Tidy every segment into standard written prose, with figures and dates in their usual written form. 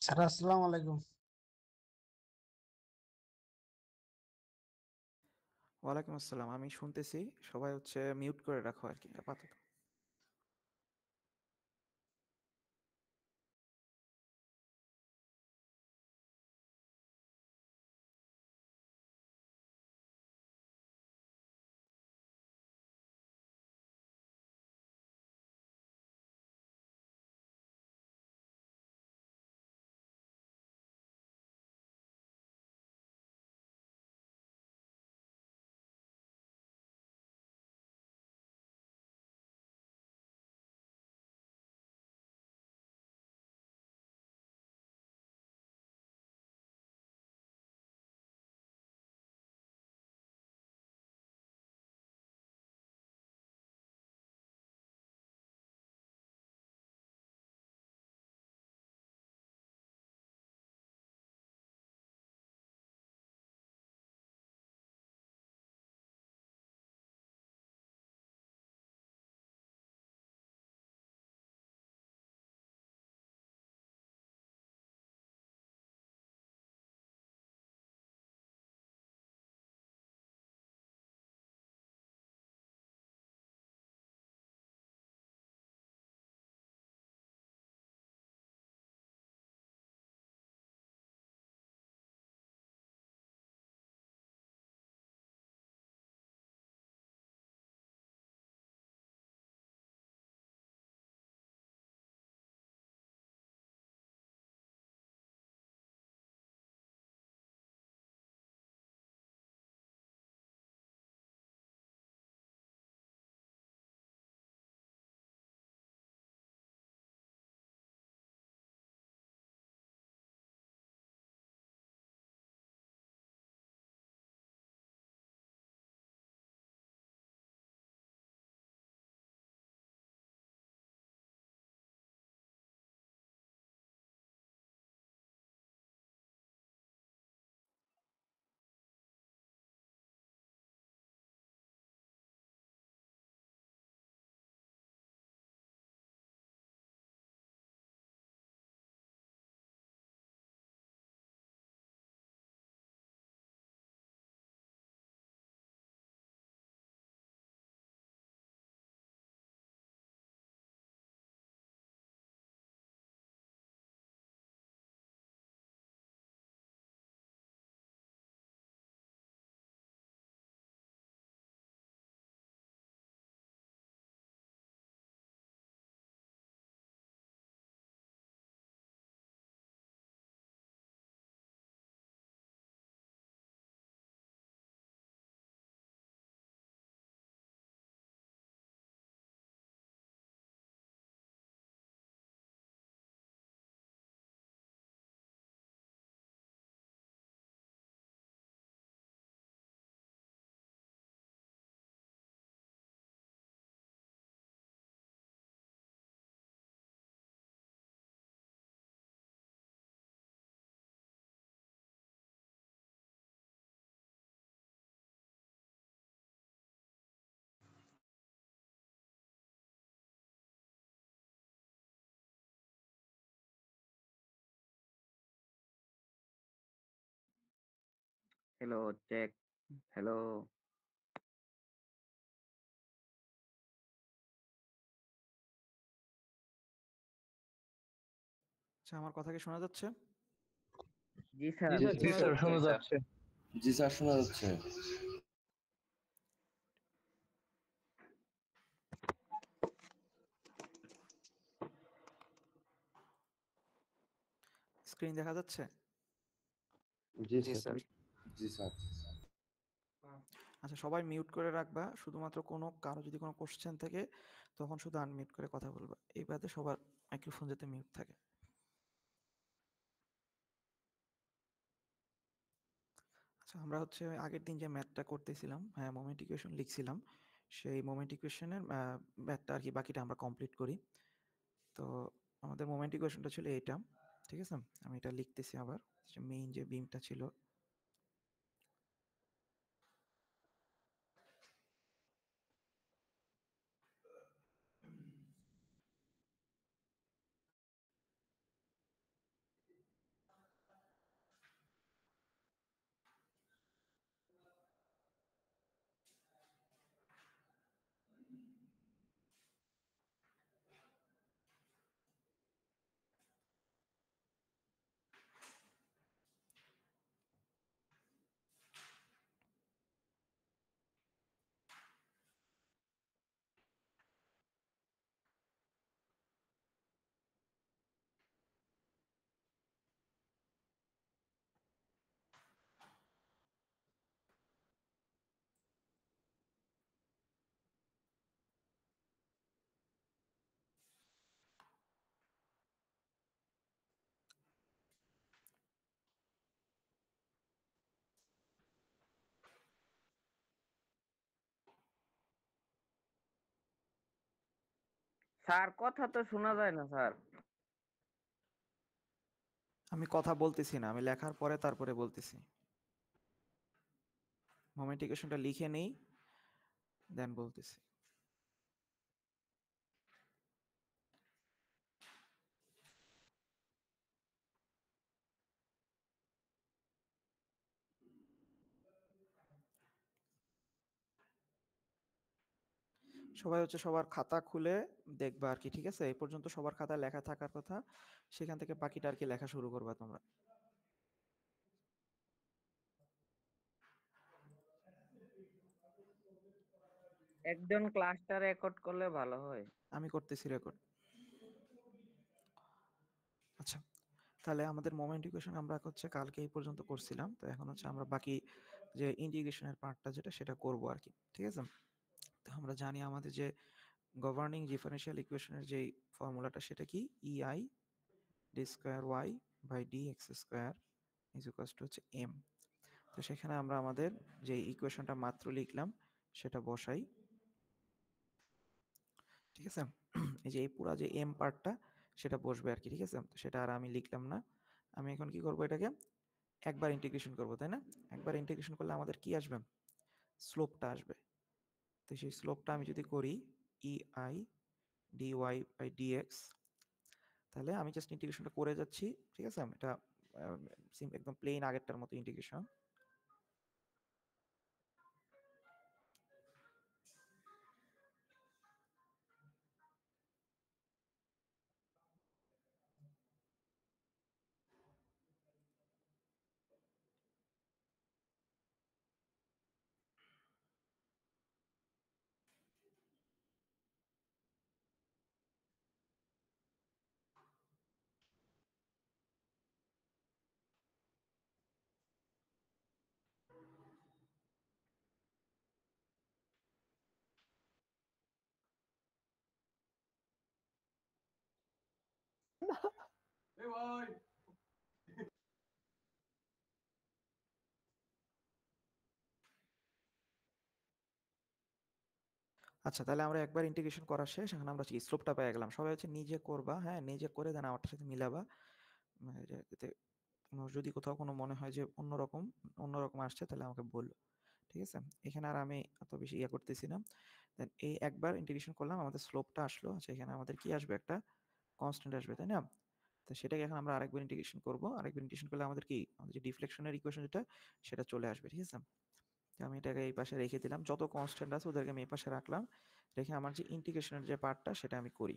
Sir আসসালামু আলাইকুম। ওয়ালাইকুম আসসালাম। আমি শুনতেছি। সবাই মিউট করে রাখো আরকি আপাতত। Hello, check. হ্যালো। আচ্ছা, আমার কথা কি শোনা যাচ্ছে? জি স্যার। জি স্যার, শোনা যাচ্ছে। জি স্যার, শোনা যাচ্ছে। স্ক্রিন দেখা যাচ্ছে? জি স্যার। জি স্যার। আচ্ছা, সবাই মিউট করে রাখবা। শুধুমাত্র কারো যদি কোনো কোশ্চেন থাকে তখন শুধু আনমিউট করে কথা বলবা। এই বাদে সবার মাইক্রোফোন যাতে মিউট থাকে। আচ্ছা, আমরা আগের দিন যে ম্যাথটা করতেছিলাম, হ্যাঁ, মোমেন্ট ইকুয়েশন লিখছিলাম। সেই মোমেন্ট ইকুয়েশনের ম্যাথটা আরকি বাকিটা আমরা কমপ্লিট করি। তো আমাদের মোমেন্ট ইকুয়েশনটা ছিল এইটা। ঠিক আছে? আমি এটা লিখতেছি আবার। মেইন যে বিমটা ছিল স্যার কথা তো শোনা যায় না স্যার। আমি কথা বলতেছি না, আমি লেখার পরে তারপরে বলতেছি। মোমেন্ট ইকুয়েশনটা লিখে নেই, দেন বলতেছি। সবাই হচ্ছে সবার খাতা খুলে দেখবা আর কি, ঠিক আছে? এই পর্যন্ত সবার খাতায় লেখা থাকার কথা, সেখান থেকে বাকিটা আর কি লেখা শুরু করবা তোমরা। একজন ক্লাসটা রেকর্ড করলে ভালো হয়। আমি করতেছি রেকর্ড। আচ্ছা, তাহলে আমাদের মোমেন্ট ইকুয়েশন আমরা হচ্ছে কালকে এই পর্যন্ত করছিলাম। তো এখন হচ্ছে আমরা বাকি যে ইন্টিগ্রেশনের পার্টটা যেটা সেটা করব আর কি, ঠিক আছে? তো আমরা জানি আমাদের যে গভর্নিং ডিফারেনশিয়াল ইকুয়েশনের যেই ফর্মুলাটা সেটা কি, EI D square Y by D X square is equals to হচ্ছে এম। তো সেখানে আমরা আমাদের যে ইকুয়েশনটা মাত্র লিখলাম সেটা বসাই, ঠিক আছে? এই যে এই পুরা যে এম পার্টটা সেটা বসবে আর কি, ঠিক আছে? তো সেটা আর আমি লিখলাম না। আমি এখন কি করব, এটাকে একবার ইন্টিগ্রেশন করব, তাই না? একবার ইন্টিগ্রেশন করলে আমাদের কি আসবে, স্লোপটা আসবে। তো সেই স্লোপটা আমি যদি করি ইআই ডি ওয়াই বাই ডিএক্স, তাহলে আমি জাস্ট ইন্টিগ্রেশনটা করে যাচ্ছি, ঠিক আছে? এটা একদম প্লেন আগেরটার মতো ইন্টিগ্রেশন। আচ্ছা, তাহলে আমরা একবার ইন্টিগ্রেশন করা শেষ, এখন আমরা কি স্লোপটা পেয়ে গেলাম। সবাই হচ্ছে নিজে করবা, হ্যাঁ? নিজে করে দেন আমারটার সাথে মিলাবা, যাতে যদি কোথাও কোনো মনে হয় যে অন্যরকম অন্যরকম আসছে তাহলে আমাকে বললো, ঠিক আছে? এখানে আর আমি এত বেশি ইয়ে করতেছি না। দেন এই একবার ইন্টিগ্রেশন করলাম, আমাদের স্লোপটা আসলো। আচ্ছা, এখানে আমাদের কি আসবে, একটা কনস্ট্যান্ট আসবে, তাই না? তো সেটাকে এখন আমরা আরেকবার ইন্টিগ্রেশন করব। আরেকবার ইন্টিগ্রেশন করলে আমাদের কি, আমাদের যে ডিফ্লেকশনের ইকুয়েশন যেটা সেটা চলে আসবে, ঠিক আছে? তো আমি এটাকে এই পাশে রেখে দিলাম, যত কনস্ট্যান্ট আছে ওদেরকে আমি এই পাশে রাখলাম, রেখে আমার যে ইন্টিগ্রেশনের যে পার্টটা সেটা আমি করি।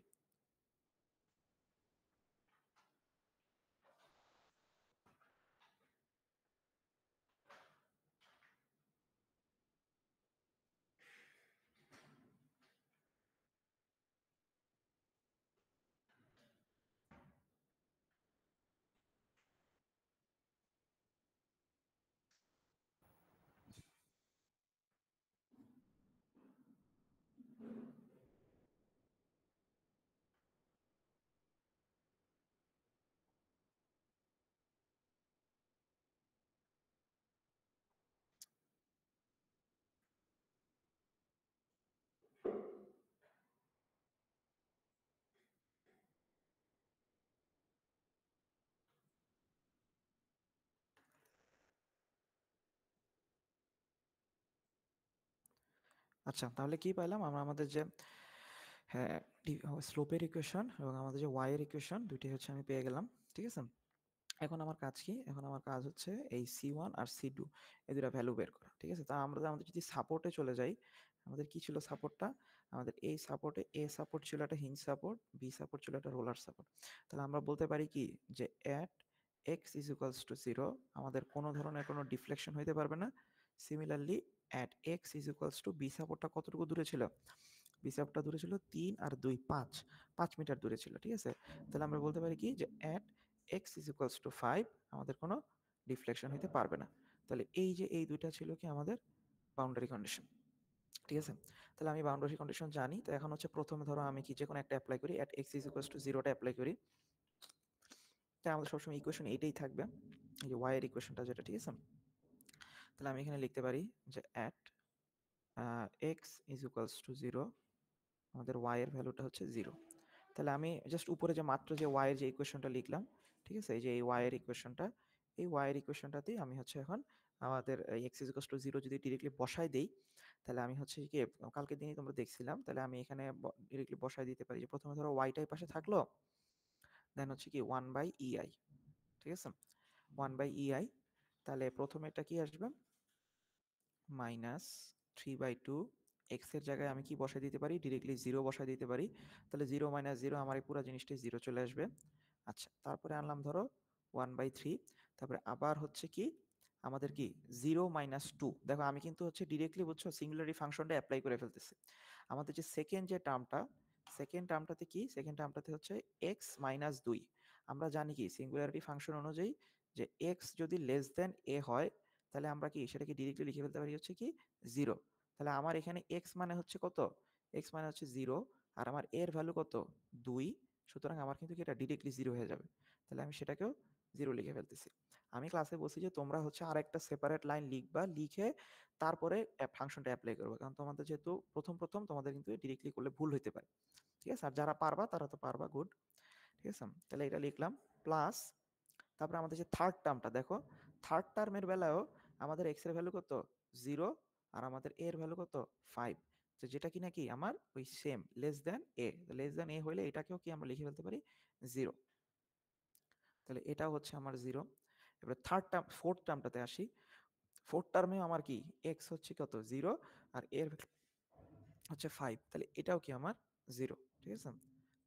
আচ্ছা, তাহলে কি পাইলাম আমরা, আমাদের যে হ্যাঁ স্লোপের ইকুয়েশন এবং আমাদের যে ওয়াই এর ইকুয়েশন দুইটাই হচ্ছে আমি পেয়ে গেলাম, ঠিক আছে? এখন আমার কাজ কি, এখন আমার কাজ হচ্ছে এই C1 আর C2 এই দুটা ভ্যালু বের করা, ঠিক আছে? তা আমরা আমাদের যদি সাপোর্টে চলে যাই, আমাদের কি ছিল সাপোর্টটা, আমাদের এই সাপোর্টে এ সাপোর্ট ছিল একটা হিঞ্জ সাপোর্ট, বি সাপোর্ট ছিল একটা রোলার সাপোর্ট। তাহলে আমরা বলতে পারি কি যে at x is equals to zero আমাদের কোনো ধরনের কোনো ডিফ্লেকশন হইতে পারবে না। Similarly at x is equals to B সাপোর্টটা কতটুকু দূরে ছিল, বি সাপোর্টটা দূরে ছিল 3 আর 2 5 মিটার দূরে ছিল, ঠিক আছে? তাহলে আমরা বলতে পারি কি যে at x is equals two 5 আমাদের কোনো ডিফ্লেকশন হইতে পারবে না। তাহলে এই যে এই দুইটা ছিল কি আমাদের বাউন্ডারি কন্ডিশন, ঠিক আছে? তাহলে আমি বাউন্ডারি কন্ডিশন জানি। তো এখন হচ্ছে প্রথমে ধরো আমি কি যে কোনো একটা অ্যাপ্লাই করি, at x is equals to 0টা অ্যাপ্লাই করি। তাই আমাদের সবসময় ইকুয়েশন এইটাই থাকবে, এই যে ওয়াই এর ইকুয়েশনটা যেটা, ঠিক আছে? তাহলে আমি এখানে লিখতে পারি যে at x is equals two 0 আমাদের ওয়াই এর ভ্যালুটা হচ্ছে 0। তাহলে আমি জাস্ট উপরে যে মাত্র যে y এর যে ইকুয়েশনটা লিখলাম, ঠিক আছে, এই যে এই y এর ইকুয়েশনটা, এই y এর ইকুয়েশনটাতেই আমি হচ্ছে এখন আমাদের x = 0 যদি ডিরেক্টলি বসাই দেই, তাহলে আমি হচ্ছে কি কালকের দিনই তোমরা দেখছিলাম, তাহলে আমি এখানে ডিরেক্টলি বসাই দিতে পারি যে প্রথমে ধরো y টা এই পাশে থাকলো, দেন হচ্ছে কি 1/ei, ঠিক আছে, 1/ei, তাহলে প্রথমে এটা কি আসবে -3/2, x এর জায়গায় আমি কি বসাই দিতে পারি, ডিরেক্টলি 0 বসাই দিতে পারি, তাহলে 0 - 0 আমার এই পুরো জিনিসটাই 0 চলে আসবে। আচ্ছা, তারপরে আনলাম ধরো 1/3, তারপরে আবার হচ্ছে কি আমাদের কি 0 - 2, দেখো আমি কিন্তু হচ্ছে ডিরেক্টলি বুঝছো সিঙ্গুলারিটি ফাংশনটা অ্যাপ্লাই করে ফেলতেছি। আমাদের যে সেকেন্ড যে টার্মটা, সেকেন্ড টার্মটাতে কি, সেকেন্ড টার্মটাতে হচ্ছে x - 2, আমরা জানি কি সিঙ্গুলারিটি ফাংশন অনুযায়ী যে x যদি লেস দেন a হয়, তাহলে আমরা কি সেটাকে ডিরেক্টলি লিখে ফেলতে পারি হচ্ছে কি 0। তাহলে আমার এখানে x মানে হচ্ছে কত, x মানে হচ্ছে 0, আর আমার a এর ভ্যালু কত 2, সুতরাং আমার কিন্তু কি এটা ডিরেক্টলি 0 হয়ে যাবে। তাহলে আমি সেটাকেও 0 লিখে ফেলতেছি। আমি ক্লাসে বলছি যে তোমরা হচ্ছে আরেকটা সেপারেট লাইন লিখবা, লিখে তারপরে ফাংশনটা অ্যাপ্লাই করবে, কারণ তোমাদের যেহেতু প্রথম তোমাদের কিন্তু ডিরেক্টলি করলে ভুল হইতে পারে, ঠিক আছে, আর যারা পারবা তারা তো পারবা, গুড, ঠিক আছে। তাহলে এটা লিখলাম প্লাস, তারপরে আমাদের যে থার্ড টার্মটা দেখো, থার্ড টার্মের বেলায়ও আমাদের x এর ভ্যালু কত 0, আর আমাদের a এর ভ্যালু কত 5, তো যেটা কিনা কি আমার ওই same less than a, less than a হইলে এটাকেও কি আমরা লিখে ফেলতে পারি 0, তাহলে এটাও হচ্ছে আমার 0। এবার থার্ড টার্ম, ফোর্থ টার্মটাতে আসি, ফোর্থ টার্মেও আমার কি x হচ্ছে কত 0, আর a এর হচ্ছে 5, তাহলে এটাও কি আমার 0, ঠিক আছে,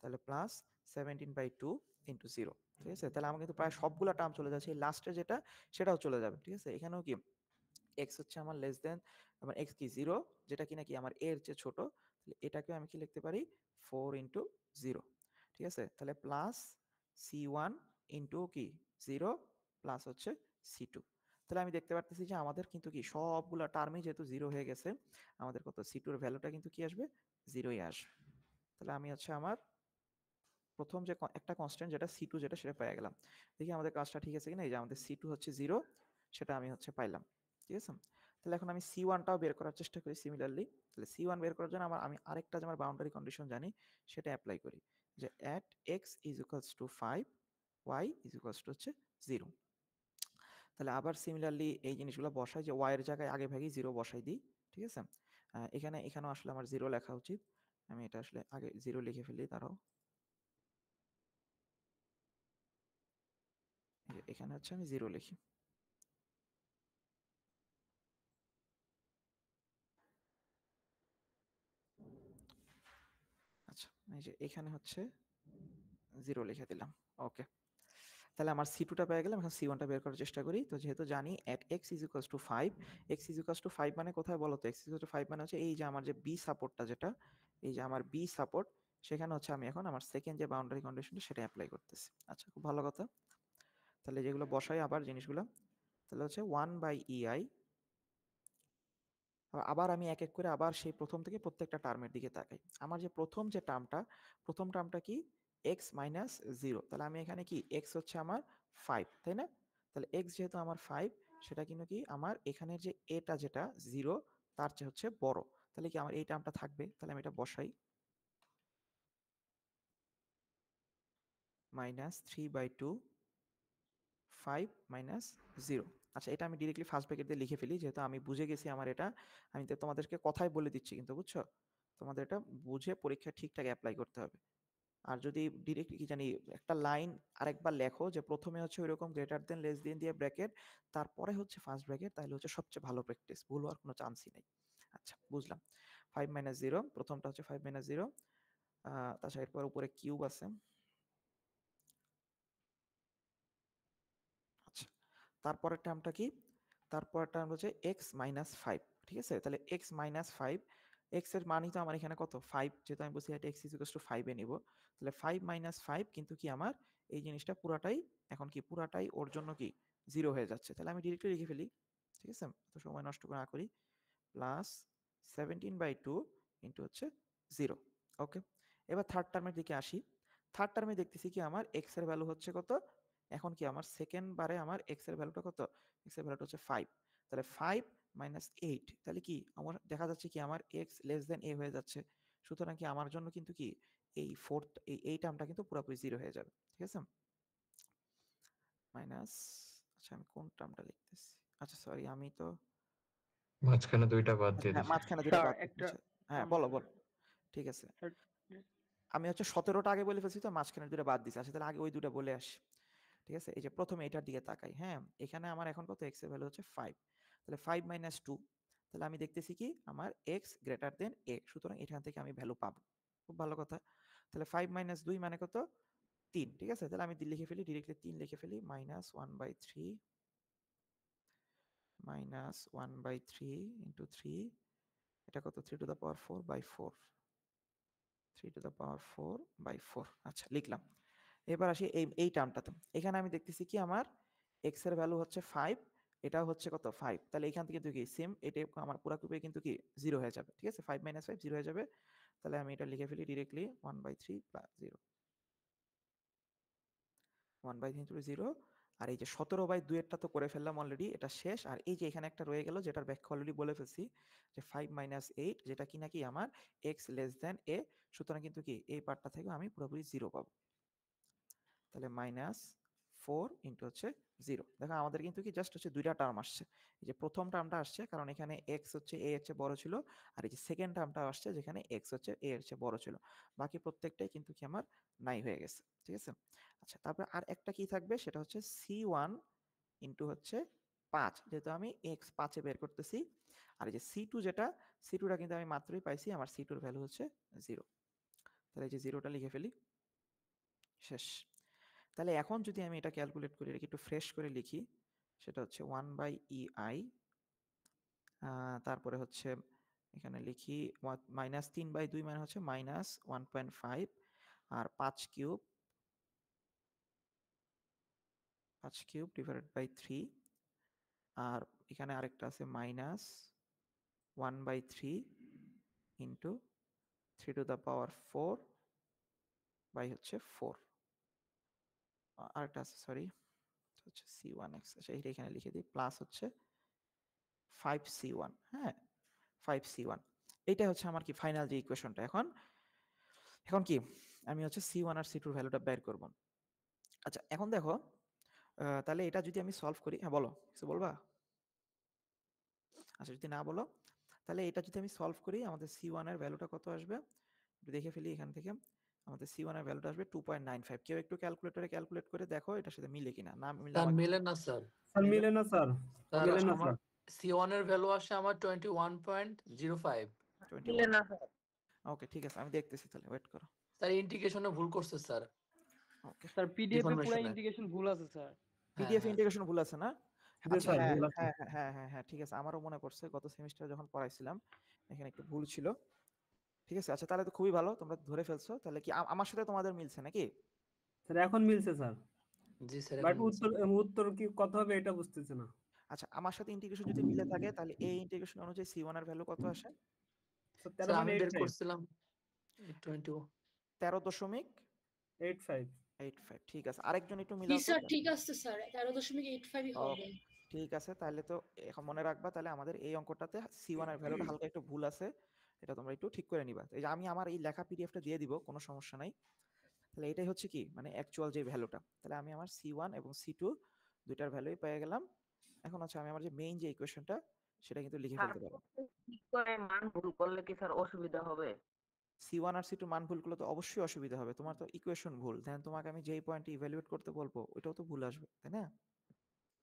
তাহলে প্লাস 17/2 ইন্টু 0, ঠিক আছে, তাহলে আমার কিন্তু প্রায় সবগুলা টার্ম চলে যাচ্ছে, লাস্টে যেটা সেটাও চলে যাবে, ঠিক আছে। এখানেও কি x হচ্ছে আমার লেস দেন, আমার x কি 0, যেটা কিনা কি আমার a এর চেয়ে ছোট, তাহলে এটাকে আমি কি লিখতে পারি 4 ইন্টু 0, ঠিক আছে, তাহলে প্লাস c1 ইন্টু কি 0 প্লাস হচ্ছে c2, তাহলে আমি দেখতে পারতেছি যে আমাদের কিন্তু কি সবগুলা টার্মই যেহেতু 0 হয়ে গেছে, আমাদের কত c2 এর ভ্যালুটা কিন্তু কি আসবে 0ই আসবে। তাহলে আমি হচ্ছে আমার প্রথম যে একটা কনস্ট্যান্ট যেটা c2 যেটা সেটা পেয়ে গেলাম। দেখি আমাদের কাজটা ঠিক আছে কিনা, এই যে আমাদের c2 হচ্ছে 0, সেটা আমি হচ্ছে পাইলাম, ঠিক আছে। তাহলে এখন আমি c1টাও বের করার চেষ্টা করি সিমিলারলি। তাহলে c1 বের করার জন্য আমি আরেকটা যে আমার বাউন্ডারি কন্ডিশন জানি সেটা অ্যাপ্লাই করি, যে at x = 5, y = হচ্ছে 0। তাহলে আবার সিমিলারলি এই জিনিসগুলো বসাই, যে y এর জায়গায় আগে ভাগেই 0 বসাই দিই, ঠিক আছে। এখানেও আসলে আমার 0 লেখা উচিত, আমি এটা আসলে আগে 0 লিখে ফেলি, তারাও এখানে হচ্ছে আমি 0 লিখি। আচ্ছা, এই যে এখানে হচ্ছে 0 লিখে দিলাম, ওকে। তাহলে আমার c2টা পেয়ে গেলাম, এখন c1টা বের করার চেষ্টা করি। তো যেহেতু জানি at x = 5, x = 5 মানে কোথায় বলো তো, x = 5 মানে হচ্ছে এই যে আমার যে b সাপোর্টটা, যেটা এই যে আমার b সাপোর্ট, সেখানে হচ্ছে আমি এখন আমার সেকেন্ড যে বাউন্ডারি কন্ডিশনটা সেটা অ্যাপ্লাই করতেছি। আচ্ছা, খুব ভালো কথা। তাহলে যেগুলো বসাই আবার জিনিসগুলো, তাহলে হচ্ছে 1/ei, আবার আমি এক এক করে আবার সেই প্রথম থেকে প্রত্যেকটা টার্মের দিকে তাকাই। আমার যে প্রথম যে টার্মটা, প্রথম টার্মটা কি x - 0, তাহলে আমি এখানে কি x হচ্ছে আমার 5, তাই না, তাহলে x যেহেতু আমার 5, সেটা কিন্তু কি আমার এখানের যে এটা যেটা 0 তার চেয়ে হচ্ছে বড়, তাহলে কি আমার এই টার্মটা থাকবে, তাহলে আমি এটা বসাই -3/2 5 - 0। আচ্ছা, এটা আমি ডিরেক্টলি ফার্স্ট ব্র্যাকেট দিয়ে লিখে ফেলি, যেহেতু আমি বুঝে গেছি আমার এটা, আমি তো তোমাদেরকে কথাই বলে দিচ্ছি কিন্তু, বুঝছো, তোমাদের এটা বুঝে পরীক্ষা ঠিকঠাক অ্যাপ্লাই করতে হবে। আর যদি ডিরেক্ট কি জানি একটা লাইন আরেকবার লেখো, যে প্রথমে হচ্ছে ওইরকম গ্রেটার দেন লেস দেন দিয়ে ব্র্যাকেট, তারপরে হচ্ছে ফার্স্ট ব্র্যাকেট, তাহলে হচ্ছে সবচেয়ে ভালো প্র্যাকটিস, ভুল হওয়ার কোনো চান্সই নেই। আচ্ছা, বুঝলাম। 5 - 0, প্রথমটা হচ্ছে 5 - 0, তাছাড়া এরপর উপরে কিউব আছে। আচ্ছা, তারপরের টার্মটা কি, তারপরের টার্ম হচ্ছে x - 5, ঠিক আছে, তাহলে x - 5, x এর মানই তো আমার এখানে কত 5, যেহেতু আমি বলছি x = 5 এ নিব, তাহলে 5 - 5 কিন্তু কি আমার এই জিনিসটা পুরাটাই এখন কি পুরাটাই ওর জন্য কি 0 হয়ে যাচ্ছে, তাহলে আমি ডিরেক্টলি লিখে ফেলি, ঠিক আছে, তো সময় নষ্ট না করি, প্লাস 17/2 ইন্টু হচ্ছে 0, ওকে। এবার থার্ড টার্মের দিকে আসি। থার্ড টার্মে দেখতেছি কি আমার x এর ভ্যালু হচ্ছে কত, এখন কি আমার সেকেন্ড বারে আমার x এর ভ্যালুটা কত, x এর ভ্যালুটা হচ্ছে 5, তাহলে 5 - 8, তাহলে কি আমার দেখা যাচ্ছে কি আমার x < a হয়ে যাচ্ছে, সুতরাং কি আমার জন্য কিন্তু কি এই ফোর্থ এই টার্মটা কিন্তু পুরোপুরি 0 হয়ে যাবে। ঠিক আছে? মাইনাস, আচ্ছা আমি কোন টার্মটা লিখতেছি? আচ্ছা সরি, আমি তো মাঝখানে 2টা বাদ আচ্ছা দিয়ে হ্যাঁ, দিছি। মাঝখানে 2টা স্যার বাদ একটা দিচ্ছি। হ্যাঁ, বলো। ঠিক আছে। স্যার, আমি হচ্ছে 17টা আগে বলে ফেলছি, তো মাঝখানে 2টা বাদ দিছি। আচ্ছা তাহলে আগে ওই 2টা বলে আসি। ঠিক আছে? এই যে প্রথমে এটার দিকে তাকাই, হ্যাঁ? এখানে আমার এখন কত? x এর ভ্যালু হচ্ছে 5। তাহলে 5 মাইনাস 2, তাহলে আমি দেখতেছি কি আমার x গ্রেটার দেন a, সুতরাং এখান থেকে আমি ভ্যালু পাবো। খুব ভালো কথা। তাহলে 5 মাইনাস 2 মানে কত? 3। ঠিক আছে? তাহলে আমি লিখে ফেলি, ডিরেক্টলি 3 লিখে ফেলি, মাইনাস 1/3 মাইনাস 1/3 ইন্টু 3, এটা কত? 3 to the power 4/4, 3 to the পাওয়ার 4/4। আচ্ছা লিখলাম। এবার আসি এই টার্মটাতে। এখানে আমি দেখতেছি কি আমার x এর ভ্যালু হচ্ছে 5, এটাও হচ্ছে কত? 5। তাহলে এখান থেকে কিন্তু কি সেম, এটা আমার পুরাপুরি কিন্তু কি 0 হয়ে যাবে। ঠিক আছে? 5 মাইনাস 5 0 হয়ে যাবে। তাহলে আমি এটা লিখে ফেলি ডিরেক্টলি 1/3 প্লাস 0, 1/3 ইন্টু 0। আর এই যে 17/2 এরটা তো করে ফেললাম অলরেডি, এটা শেষ। আর এই যে এখানে একটা রয়ে গেল, যেটার ব্যাখ্যা অলরেডি বলে ফেলছি, যে 5 মাইনাস 8, যেটা কি নাকি আমার x লেস দেন a, সুতরাং কিন্তু কি এই পার্টটা থেকে আমি পুরোপুরি 0 পাবো। তাহলে মাইনাস 4 ইন্টু হচ্ছে 0। দেখো আমাদের কিন্তু কি জাস্ট হচ্ছে 2টা টার্ম আসছে। এই যে প্রথম টার্মটা আসছে কারণ এখানে x হচ্ছে a এর চেয়ে বড় ছিল, আর এই যে সেকেন্ড টার্মটা আসছে যেখানে x হচ্ছে a এর চেয়ে বড় ছিল। বাকি প্রত্যেকটাই কিন্তু কি আমার নাই হয়ে গেছে। ঠিক আছে? আচ্ছা তারপর আর একটা কি থাকবে, সেটা হচ্ছে c1 ইন্টু হচ্ছে 5, যেহেতু আমি x 5 এ বের করতেছি। আর এই যে c2, যেটা c2টা কিন্তু আমি মাত্রই পাইছি, আমার c2 এর ভ্যালু হচ্ছে 0। তাহলে এই যে 0টা লিখে ফেলি, শেষ। তাহলে এখন যদি আমি এটা ক্যালকুলেট করি, এটাকে একটু ফ্রেশ করে লিখি, সেটা হচ্ছে 1/ei, তারপরে হচ্ছে এখানে লিখি -3/2 মানে হচ্ছে -1.5, আর 5 কিউব ডিভাইডেড বাই 3, আর এখানে আরেকটা আছে -1/3 into 3 to the power 4 by হচ্ছে 4, আরেকটা আছে সরি হচ্ছে c1x, আচ্ছা এটা এখানে লিখে দিই, প্লাস হচ্ছে 5c1, হ্যাঁ 5c1। এইটা হচ্ছে আমার কি ফাইনাল যে ইকুয়েশনটা। এখন এখন কি আমি হচ্ছে c1 আর c2 ভ্যালুটা বের করব। আচ্ছা এখন দেখো, তাহলে এটা যদি আমি সলভ করি, হ্যাঁ বলো, কিছু বলবা? আচ্ছা যদি না বলো, তাহলে এটা যদি আমি সলভ করি, আমাদের c1 এর ভ্যালুটা কত আসবে একটু দেখে ফেলি। এখান থেকে আমাদের c1 এর ভ্যালুটা আসবে 2.95। কেউ একটু ক্যালকুলেটরে ক্যালকুলেট করে দেখো এটার সাথে মিলে কিনা। না মিলে স্যার আমাকে মিলে না স্যার। স্যার মিলে না স্যার, স্যার মিলে না আমার স্যার। C1 এর ভ্যালু আসে আমার 21.05। 21। না স্যার। ওকে ঠিক আছে, আমি দেখতেছি, তাহলে ওয়েট করো। স্যার ইন্টিগ্রেশনে ভুল করছে স্যার। ওকে, স্যার পিডিএফ এ পুরো Deformation-এ। ইন্টিগ্রেশন ভুল আছে স্যার। হ্যাঁ পিডিএফ হ্যাঁ ইন্টিগ্রেশন ভুল আছে না? জি আচ্ছা স্যার, হ্যাঁ ভুল আছে। হ্যাঁ হ্যাঁ হ্যাঁ হ্যাঁ হ্যাঁ, ঠিক আছে, আমারও মনে পড়ছে গত সেমিস্টারে যখন পড়াইছিলাম এখানে একটু ভুল ছিল। ঠিক আছে, আচ্ছা তাহলে তো খুবই ভালো, তোমরা ধরে ফেলছো। তাহলে কি আমার সাথে তোমাদের মিলছে নাকি? স্যার এখন মিলছে স্যার, জি স্যার বাট এখন মিলছে। উত্তর কি কত হবে এটা বুঝতেছি না। আচ্ছা আমার সাথে ইন্টিগ্রেশন যদি মিলে থাকে, তাহলে এই ইন্টিগ্রেশন অনুযায়ী c1 এর ভ্যালু কত আসে? স্যার স্যার আমি বের 13.85, করছিলাম 20। 13.85। 85। ঠিক আছে, আরেকজন একটু জি মিলাও তো। স্যার, ঠিক আছে স্যার, 13.85 হবে। ঠিক আছে, তাহলে তো এখন মনে রাখবা, তাহলে আমাদের এই অঙ্কটাতে c1 এর ভ্যালুটা হালকা একটু ভুল আছে, এটা তোমরা একটু ঠিক করে নিবা। এই যে আমি আমার এই লেখা পিডিএফটা দিয়ে দিব, কোনো সমস্যা নাই। তাহলে এটাই হচ্ছে কি মানে অ্যাকচুয়াল যে ভ্যালুটা। তাহলে আমি আমার c1 এবং c2 দুইটার ভ্যালুই পেয়ে গেলাম। এখন হচ্ছে আমি আমার যে মেইন যে ইকুয়েশনটা সেটা কিন্তু লিখে স্যার ফেলতে পারবো। ঠিক করে মান ভুল করলে কি স্যার অসুবিধা হবে? c1 আর c2 মান ভুল করলে তো অবশ্যই অসুবিধা হবে, তোমার তো ইকুয়েশন ভুল, দেন তোমাকে আমি যেই পয়েন্টে ইভ্যালুয়েট করতে বলবো ওইটাও তো ভুল আসবে, তাই না?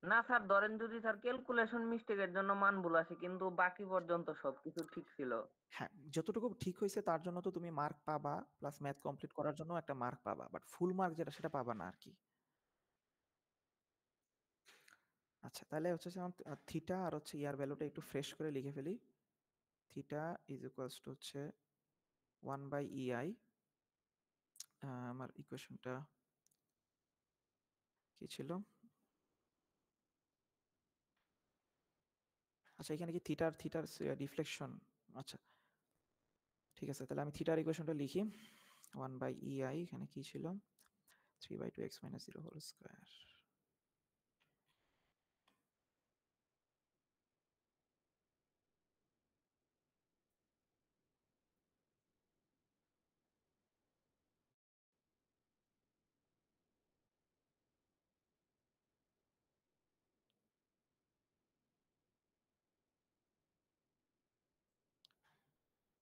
না স্যার, ধরেন যদি স্যার ক্যালকুলেশন মিস্টেকের জন্য মান ভুল আসে কিন্তু বাকি পর্যন্ত সবকিছু ঠিক ছিল। হ্যাঁ, যতটুকু ঠিক হয়েছে তার জন্য তো তুমি মার্ক পাবা, প্লাস ম্যাথ কমপ্লিট করার জন্য একটা মার্ক পাবা, বাট ফুল মার্ক যেটা সেটা পাবা না আর কি। আচ্ছা তাহলে হচ্ছে যেমন থিটা আর হচ্ছে ইয়ার ভ্যালুটা একটু ফ্রেশ করে লিখে ফেলি। থিটা ইজ ইকুয়ালস টু হচ্ছে 1/ei, আমার ইকুয়েশনটা কি ছিল? আচ্ছা এখানে কি থিটার রিফ্লেকশন, আচ্ছা ঠিক আছে, তাহলে আমি থিটার ইকুয়েশনটা লিখি। 1/ei, এখানে কি ছিল? 3/2x - 0 whole square.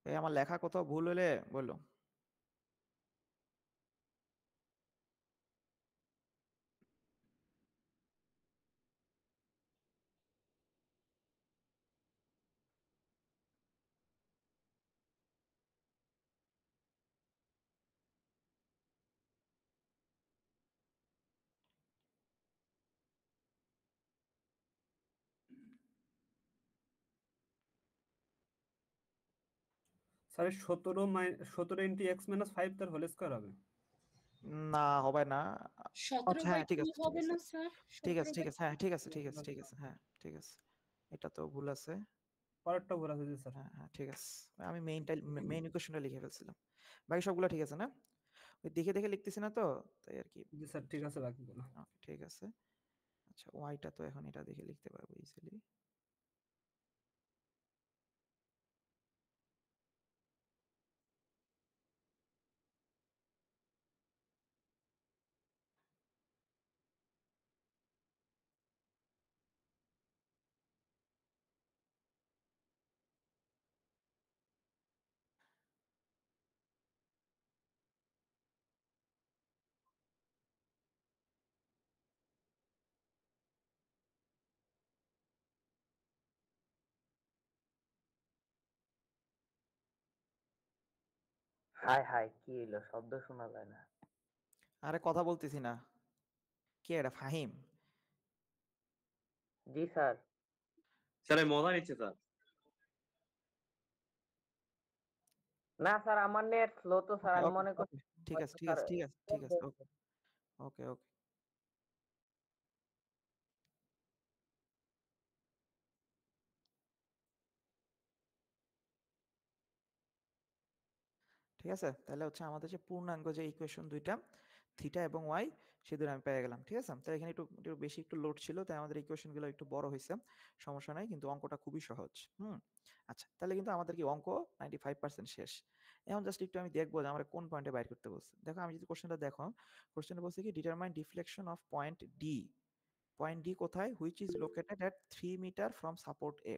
এই আমার লেখা কোথাও ভুল হলে বললো। স্যার 17 ইন্টু এক্স মাইনাস 5 তার হোল স্কয়ার হবে। না হবে না। 17 আচ্ছা বাই হ্যাঁ ঠিক 2 আছে ঠিক হবে আছে না স্যার? ঠিক আছে 17 ঠিক বাই আছে হ্যাঁ ঠিক আছে ঠিক আছে ঠিক আছে হ্যাঁ ঠিক আছে। এটা তো ভুল আছে। পরেরটা ভুল আছে জি স্যার। হ্যাঁ হ্যাঁ ঠিক আছে। আমি মেইন ইকুয়েশনটা লিখে ফেলছিলাম। বাকি সবগুলো ঠিক আছে না? ওই দেখে দেখে লিখতেছি না তো, তাই আর কি। জি স্যার ঠিক আছে বাকিগুলো। ওকে ঠিক আছে। আচ্ছা ওয়াইটা তো এখন এটা দেখে লিখতে পারবো ইজিলি। হাই হাই, কি হইলো? শব্দ শোনা যায় না। আরে কথা বলতেছি না। কে এটা ফাহিম? জি স্যার। স্যার আমি মজা নিচ্ছে স্যার। না স্যার, আমার নেট স্লো তো স্যার, ওকে আমি ওকে মনে ওকে করছি ঠিক হয়তো আছে ঠিক স্যার। আছে ঠিক আছে ঠিক আছে ওকে ওকে ওকে। ঠিক আছে, তাহলে হচ্ছে আমাদের যে পূর্ণাঙ্গ যে ইকুয়েশন দুইটা থিটা এবং ওয়াই, সে দুটো আমি পেয়ে গেলাম। ঠিক আছে, তাহলে এখানে একটু বেশি একটু লোড ছিল, তাই আমাদের ইকুয়েশন গুলো একটু বড় হয়েছে। সমস্যা নাই, কিন্তু অঙ্কটা খুবই সহজ। আচ্ছা, তাহলে কিন্তু আমাদের কি অঙ্ক 95% শেষ। এখন জাস্ট একটু আমি দেখবো যে আমরা কোন পয়েন্টে বাইর করতে বলছে। দেখো আমি যদি কোশ্চেনটা দেখো, কোশ্চেনটা বলছে কি determine deflection of point D. Point D কোথায়? Which is located at 3 metre from support A.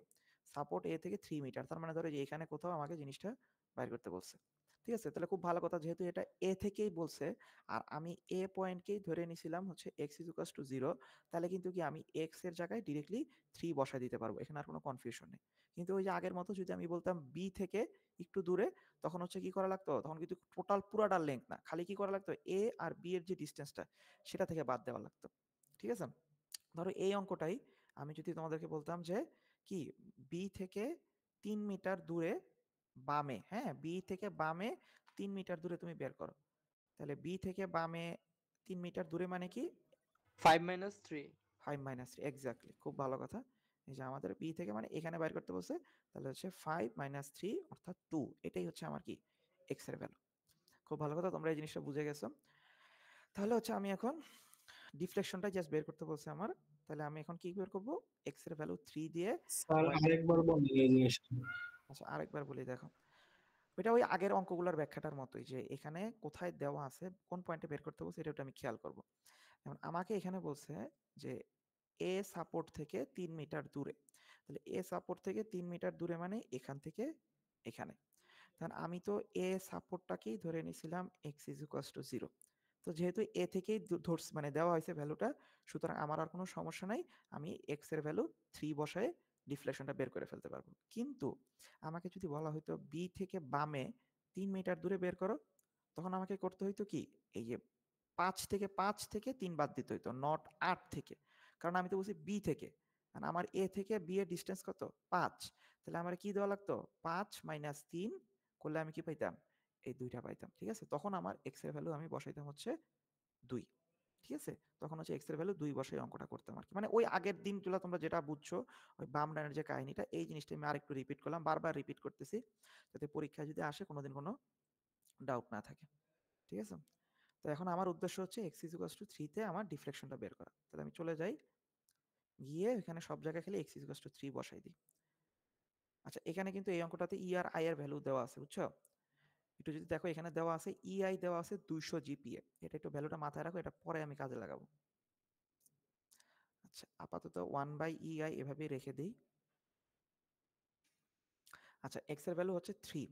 Support A থেকে 3 মিটার, তার মানে ধরো যে এখানে কোথাও আমাকে জিনিসটা বাইর করতে বলছে। ঠিক আছে, তাহলে খুব ভালো কথা, যেহেতু এটা এ থেকেই বলছে আর আমি এ পয়েন্টকেই ধরে নিছিলাম হচ্ছে x ইজ ইকুয়ালস টু 0, তাহলে কিন্তু কি আমি x এর জায়গায় ডিরেক্টলি 3 বসায় দিতে পারবো, এখানে আর কোনো কনফিউশন নেই। কিন্তু ওই যে আগের মতো যদি আমি বলতাম b থেকে একটু দূরে, তখন হচ্ছে কি করা লাগতো, তখন কিন্তু টোটাল পুরাটার লেন্থ না, খালি কি করা লাগতো, a আর b এর যে ডিস্টেন্সটা সেটা থেকে বাদ দেওয়া লাগতো। ঠিক আছে, ধরো এই অঙ্কটাই আমি যদি তোমাদেরকে বলতাম যে কি বি থেকে 3 মিটার দূরে বামে, হ্যাঁ বি থেকে বামে 3 মিটার দূরে তুমি বের করো, তাহলে বি থেকে বামে 3 মিটার দূরে মানে কি 5 minus 3. 5 মাইনাস 3, এক্স্যাক্টলি, খুব ভালো কথা। এই যে আমাদের বি থেকে মানে এখানে বাইর করতে বলছে, তাহলে হচ্ছে 5 মাইনাস 3 অর্থাৎ 2, এটাই হচ্ছে আমার কি এক্স এর ভ্যালু। খুব ভালো কথা, তোমরা এই জিনিসটা বুঝে গেছো। তাহলে হচ্ছে আমি এখন ডিফ্লেকশনটা জাস্ট বের করতে বলছে আমার, তাহলে আমি এখন কি বের করব, এক্স এর ভ্যালু 3 দিয়ে স্যার y। আরেকবার বলেন এই জিনিসটা। আচ্ছা আরেকবার বলি, দেখো এটা ওই আগের অঙ্কগুলোর ব্যাখ্যাটার মতোই, যে এখানে কোথায় দেওয়া আছে কোন পয়েন্টে বের করতে বলছে এটা আমি খেয়াল করব। যেমন আমাকে এখানে বলছে যে এ সাপোর্ট থেকে 3 মিটার দূরে, তাহলে এ সাপোর্ট থেকে 3 মিটার দূরে মানে এখান থেকে এখানে, তাহলে আমি তো এ সাপোর্টটাকেই ধরে নিয়েছিলাম x ইজ ইকুয়ালস টু 0। তো যেহেতু এ থেকেই ধরছি মানে দেওয়া হয়েছে ভ্যালুটা, সুতরাং আমার আর কোনো সমস্যা নাই, আমি x এর ভ্যালু 3 বসায় ডিফ্লেকশনটা বের করে ফেলতে পারবো। কিন্তু আমাকে যদি বলা হতো বি থেকে বামে 3 মিটার দূরে বের করো, তখন আমাকে করতে হইতো কি, এই যে 5 থেকে 3 বাদ দিতে হইতো, নট 8 থেকে, কারণ আমি তো বলছি বি থেকে, আর আমার এ থেকে বি এর ডিস্টেন্স কত 5, তাহলে আমার কি দেওয়া লাগতো 5 মাইনাস 3 করলে আমি কি পাইতাম, এই দুইটা পাইতাম। ঠিক আছে, তখন আমার এক্স এর ভ্যালু আমি বসাইতাম হচ্ছে 2। ঠিক আছে, তখন হচ্ছে এক্স এর ভ্যালু 2 বসাই অঙ্কটা করতাম আর কি। মানে ওই আগের দিনগুলো তোমরা যেটা বুঝছো, ওই বাম ডানের যে কাহিনীটা, এই জিনিসটা আমি আরেকটু রিপিট করলাম, বারবার রিপিট করতেছি, যাতে পরীক্ষায় যদি আসে কোনোদিন কোনো ডাউট না থাকে। ঠিক আছে, তো এখন আমার উদ্দেশ্য হচ্ছে x ইজ ইকুয়ালস টু 3 তে আমার ডিফ্লেকশনটা বের করা। তাহলে আমি চলে যাই, গিয়ে এখানে সব জায়গায় খালি x ইজ ইকুয়ালস টু 3 বসাই দিই। আচ্ছা, এখানে কিন্তু এই অঙ্কটাতে ই আর আই এর ভ্যালু দেওয়া আছে, বুঝছো? একটু যদি দেখো এখানে দেওয়া আছে ইআই দেওয়া আছে 200 জিপিএ, এটা একটু ভ্যালুটা মাথায় রাখো, এটা পরে আমি কাজে লাগাবো। আচ্ছা, আপাতত 1/EI এভাবেই রেখে দিই। আচ্ছা, x এর ভ্যালু হচ্ছে 3,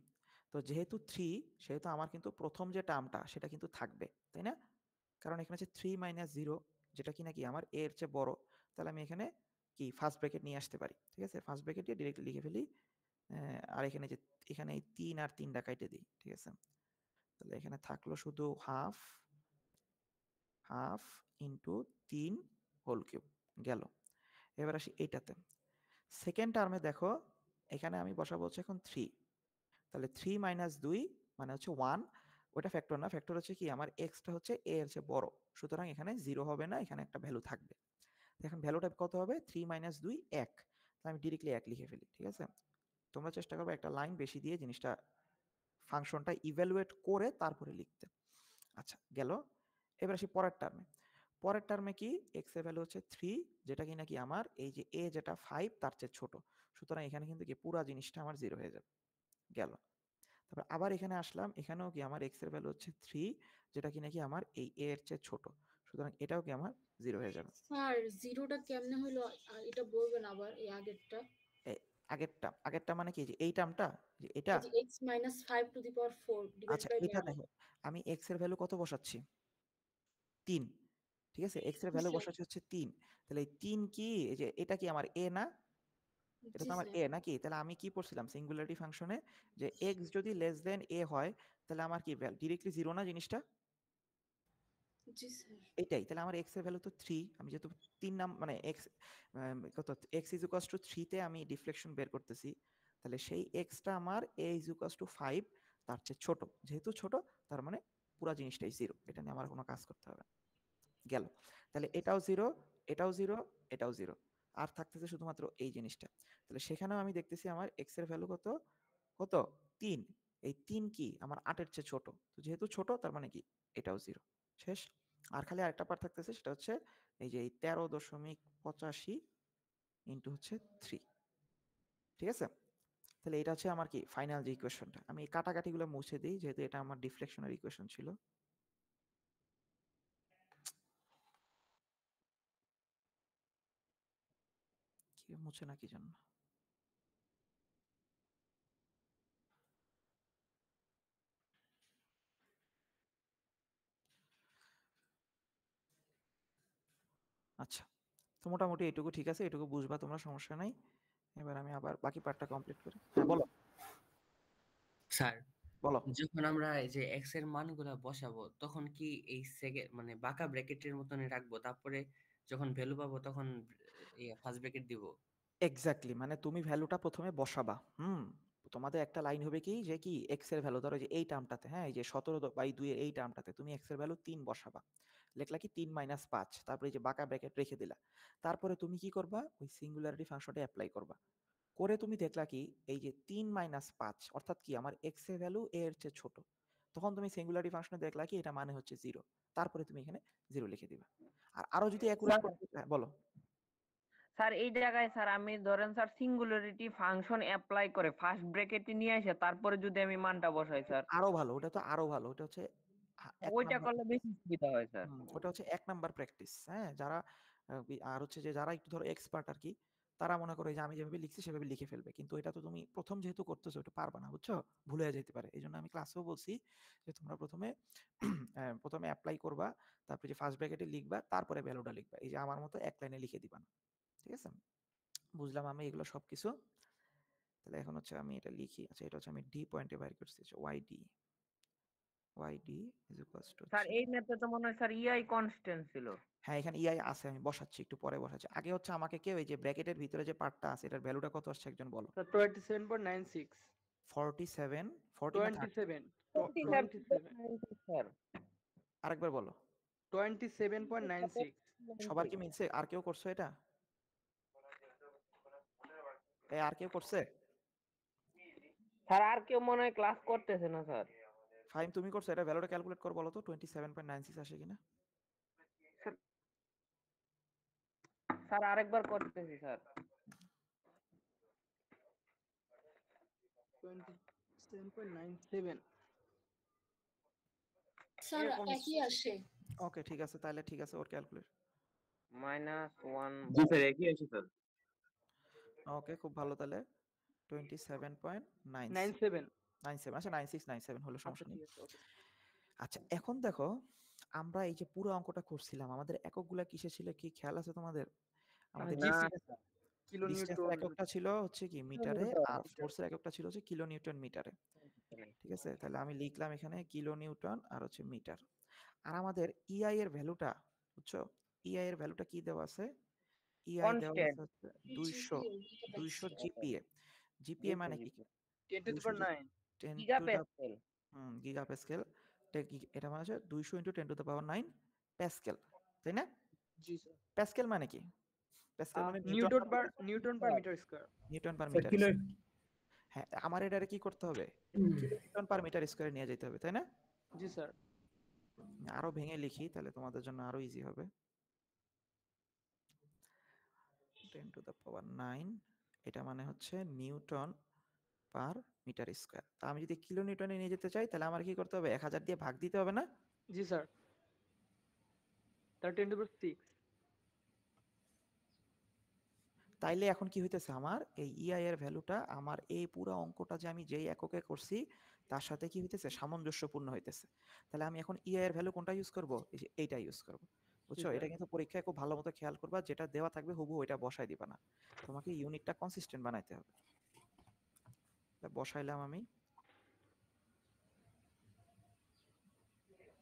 তো যেহেতু 3 সেহেতু আমার কিন্তু প্রথম যে টার্মটা সেটা কিন্তু থাকবে, তাই না? কারণ এখানে হচ্ছে 3 মাইনাস 0 যেটা কিনা কি আমার a এর চেয়ে বড়, তাহলে আমি এখানে কি ফার্স্ট ব্র্যাকেট নিয়ে আসতে পারি, ঠিক আছে? ফার্স্ট ব্র্যাকেট দিয়ে ডিরেক্টলি লিখে ফেলি, আর এখানে যে এখানে এই 3 আর 3টা কাইটে দিই, ঠিক আছে? তাহলে এখানে থাকলো শুধু হাফ ইন্টু 3 হোল কিউব গেল। এবার আসি এইটাতে, সেকেন্ড টার্মে দেখো এখানে আমি বসাবো হচ্ছে এখন 3, তাহলে 3 মাইনাস 2 মানে হচ্ছে 1, ওটা ফ্যাক্টর না, ফ্যাক্টর হচ্ছে কি আমার এক্সটা হচ্ছে a এর চেয়ে বড়, সুতরাং এখানে 0 হবে না, এখানে একটা ভ্যালু থাকবে। এখন ভ্যালুটা কত হবে? 3 মাইনাস 2 1, তাহলে আমি ডিরেক্টলি 1 লিখে ফেলি, ঠিক আছে? তোমরা চেষ্টা করবে একটা লাইন বেশি দিয়ে জিনিসটা ফাংশনটা ইভ্যালুয়েট করে তারপরে লিখতে। আচ্ছা গেল। এবার আসি পরের টার্মে। পরের টার্মে কি x এর ভ্যালু হচ্ছে 3, যেটা কি নাকি আমার এই যে a যেটা 5 তার চেয়ে ছোট, সুতরাং এখানে কিন্তু কি পুরো জিনিসটা আমার 0 হয়ে যাবে, গেল। তারপর আবার এখানে আসলাম, এখানেও কি আমার x এর ভ্যালু হচ্ছে 3, যেটা কি নাকি আমার এই a এর চেয়ে ছোট, সুতরাং এটাও কি আমার 0 হয়ে যাবে। স্যার জিরোটা কেমনে হইলো এটা বলবেন আবার এই আগেরটা? আগেরটা মানে কি যে এই টার্মটা, যে এটা, এই যে x minus 5 to the power 4 divided আচ্ছা by এটা 9। দেখো আমি x এর ভ্যালু কত বসাচ্ছি? 3, ঠিক আছে? x এর জি ভ্যালু স্যার, বসাচ্ছি হচ্ছে 3, তাহলে এই 3 কি এই যে এটা কি আমার a না? এটা জি তো আমার স্যার, a নাকি? তাহলে আমি কি পড়ছিলাম সিঙ্গুলারিটি ফাংশনে, যে x যদি লেস দেন a হয় তাহলে আমার কি ডিরেক্টলি 0 না জিনিসটা? জি স্যার। এটাই, তাহলে আমার x এর ভ্যালু তো 3, আমি যেহেতু 3 মানে x কত x ইজ ইকুয়ালস টু 3 তে আমি ডিফ্লেকশন বের করতেছি, তাহলে সেই x টা আমার a ইজ ইকুয়ালস টু 5 তার চেয়ে ছোট, যেহেতু ছোট তার মানে পুরো জিনিসটাই 0, এটা নিয়ে আমার কোনো কাজ করতে হবে না। গেল। তাহলে এটাও 0, এটাও 0, এটাও 0, আর থাকতেছে শুধুমাত্র এই জিনিসটা। তাহলে সেখানেও আমি দেখতেছি আমার x এর ভ্যালু কত, কত 3, এই 3 কি আমার 8 এর চেয়ে ছোট, তো যেহেতু ছোট তার মানে কি এটাও 0, শেষ। আর খালি আরেকটা পার্ট থাকতেছে, সেটা হচ্ছে এই যে এই 13.85 ইন্টু হচ্ছে 3, ঠিক আছে? তাহলে এটা হচ্ছে আমার কি ফাইনাল যে ইকুয়েশনটা, আমি এই কাটাকাটিগুলো মুছে দিই যেহেতু এটা আমার ডিফ্লেকশনের ইকুয়েশন ছিল। কি মুছে না কি জন্য? আচ্ছা, তো মোটামুটি এটুকু ঠিক আছে, এটুকু বুঝবা তোমরা, সমস্যা নাই। এবার আমি আবার বাকি পার্টটা কমপ্লিট করি। হ্যাঁ বলো স্যার, বলো। যখন আমরা এই যে x এর মানগুলা বসাবো তখন কি এই সেকেন্ড মানে বাঁকা ব্র্যাকেটের মতনই রাখবো, তারপরে যখন ভ্যালু পাবো তখন ফার্স্ট ব্র্যাকেট দিব? এক্স্যাক্টলি, মানে তুমি ভ্যালুটা প্রথমে বসাবা। তোমাদের একটা লাইন হবে কি যে কি এক্স এর ভ্যালু, ধরো যে এই টার্মটাতে, হ্যাঁ এই যে 17/2 এই টার্মটাতে তুমি এক্স এর ভ্যালু 3 বসাবা, লেখলা কি 3 মাইনাস 5, তারপরে এই যে বাঁকা ব্র্যাকেট রেখে দিলা। তারপরে তুমি কি করবা, ওই সিঙ্গুলারিটি ফাংশনটা অ্যাপ্লাই করবা, করে তুমি দেখলা কি এই যে 3 মাইনাস 5 অর্থাৎ কি আমার এক্স এর ভ্যালু এ এর চেয়ে ছোট, তখন তুমি সিঙ্গুলারিটি ফাংশনে দেখলা কি এটা মানে হচ্ছে 0, তারপরে তুমি এখানে 0 লিখে দিবা। আর আরো যদি অ্যাকুরেট করতে, হ্যাঁ বলো। স্যার এই জায়গায় স্যার আমি ধরেন স্যার সিঙ্গুলারিটি ফাংশন অ্যাপ্লাই করে ফার্স্ট ব্র্যাকেটে নিয়ে এসে তারপরে যদি আমি মানটা বসাই স্যার, আরো ভালো, ওটা তো আরো ভালো, ওটা হচ্ছে এক ওইটা নাম্বার, করলে বেশি সুবিধা হয় স্যার। ওটা হচ্ছে 1 নাম্বার প্র্যাকটিস। হ্যাঁ, যারা আর হচ্ছে যে যারা একটু ধরো এক্সপার্ট আর কি, তারা মনে করে যে আমি যেভাবে লিখছি সেভাবে লিখে ফেলবে, কিন্তু এটা তো তুমি প্রথম যেহেতু করতেছো ওটা পারবা না, বুঝছো, ভুলে যেতে পারে। এই জন্য আমি ক্লাসেও বলছি যে তোমরা প্রথমে প্রথমে অ্যাপ্লাই করবা, তারপরে যে ফার্স্ট ব্র্যাকেটে লিখবা, তারপরে ভ্যালুটা লিখবা, এই যে আমার মতো এক লাইনে লিখে দিবা না, ঠিক আছে? বুঝলাম আমি এগুলো সবকিছু। তাহলে এখন হচ্ছে আমি এটা লিখি। আচ্ছা, এটা হচ্ছে আমি ডি পয়েন্টে বাইর করছি, yd is equals to sir 3। এই ম্যাথে তো মনে হয় স্যার ইআই কনস্ট্যান্ট ছিল। হ্যাঁ, এখানে ইআই আছে, আমি বসাচ্ছি, একটু পরে বসাচ্ছি। আগে হচ্ছে আমাকে কেউ এই যে ব্র্যাকেটের ভিতরে যে পার্টটা আছে এটার ভ্যালুটা কত আসছে একজন বলো। 27.96 47, 40 না 30? 27 27 স্যার আরেকবার বলো। 27.96 সবার কি মিলছে? আর কেউ করছো এটা? আর কেউ করছে? স্যার আর কেউ মনে হয় ক্লাস করতেছে না স্যার। ফাহিম তুমি করছো? এটা ভ্যালুটা ক্যালকুলেট কর বলো তো 27.96 আসে কিনা। স্যার আরেকবার করতেছি স্যার। 27.97 স্যার একই আসে। ওকে ঠিক আছে, তাহলে ঠিক আছে, ওর ক্যালকুলেট। -1 জি স্যার একই আছে স্যার। ওকে, খুব ভালো। তাহলে 27.97, 97 আচ্ছা 9697 হলো, সমস্যা আচ্ছা নেই। ঠিক আছে, ওকে। আচ্ছা এখন দেখো আমরা এই যে পুরো অঙ্কটা করছিলাম, আমাদের এককগুলা কিসে ছিল কি খেয়াল আছে তোমাদের? আমাদের না কিলো ডিস্টেন্সের নিউটন এককটা ছিল হচ্ছে কি মিটারে, আর ফোর্সের এককটা ছিল হচ্ছে কিলো নিউটন মিটারে। ঠিক আছে, তাহলে আমি লিখলাম এখানে কিলো নিউটন আর হচ্ছে মিটার। আর আমাদের ইআই এর ভ্যালুটা, বুঝছো, ইআই এর ভ্যালুটা কি দেওয়া আছে? ইআই দেওয়া আছে হচ্ছে 200 জিপিএ। জিপিএ মানে কি? 10 to the 200 power 9 10 giga to the pascal. Giga pascal. এটা মানে হচ্ছে 200 into 10 to the power 9 pascal, তাই না? জি স্যার। প্যাসকেল মানে কি? প্যাসকেল মানে newton per metre square. Newton per sir metre. Kilo হ্যাঁ, আমার এটারে কি করতে হবে? নিউটন পার মিটার স্কয়ারে নিয়ে যেতে হবে, তাই না? জি স্যার। আরো ভেঙে লিখি তাহলে তোমাদের জন্য আরো ইজি হবে। 10 টু দ্য পাওয়ার 9 এটা মানে হচ্ছে নিউটন পার মিটার স্কয়ার। তা আমি যদি কিলো নিউটনে নিয়ে যেতে চাই তাহলে আমার কি করতে হবে? 1000 দিয়ে ভাগ দিতে হবে না? জি স্যার। তার 10 to the power 6। তাইলে এখন কি হইতেছে, আমার এই ইআই এর ভ্যালুটা আমার এই পুরো অঙ্কটা যে আমি যেই এককে করছি তার সাথে কি হইতেছে? সামঞ্জস্যপূর্ণ হইতেছে। তাহলে আমি এখন ইআই এর ভ্যালু কোনটা ইউজ করব? এই যে এইটা ইউজ করব। বুঝছো, স্যার। এটা কিন্তু পরীক্ষায় খুব ভালো মতো খেয়াল করবা, যেটা দেওয়া থাকবে হুবহু ওইটা বসাই দিবা না, তোমাকে ইউনিটটা কনসিস্টেন্ট বানাইতে হবে। তা বসাইলাম আমি।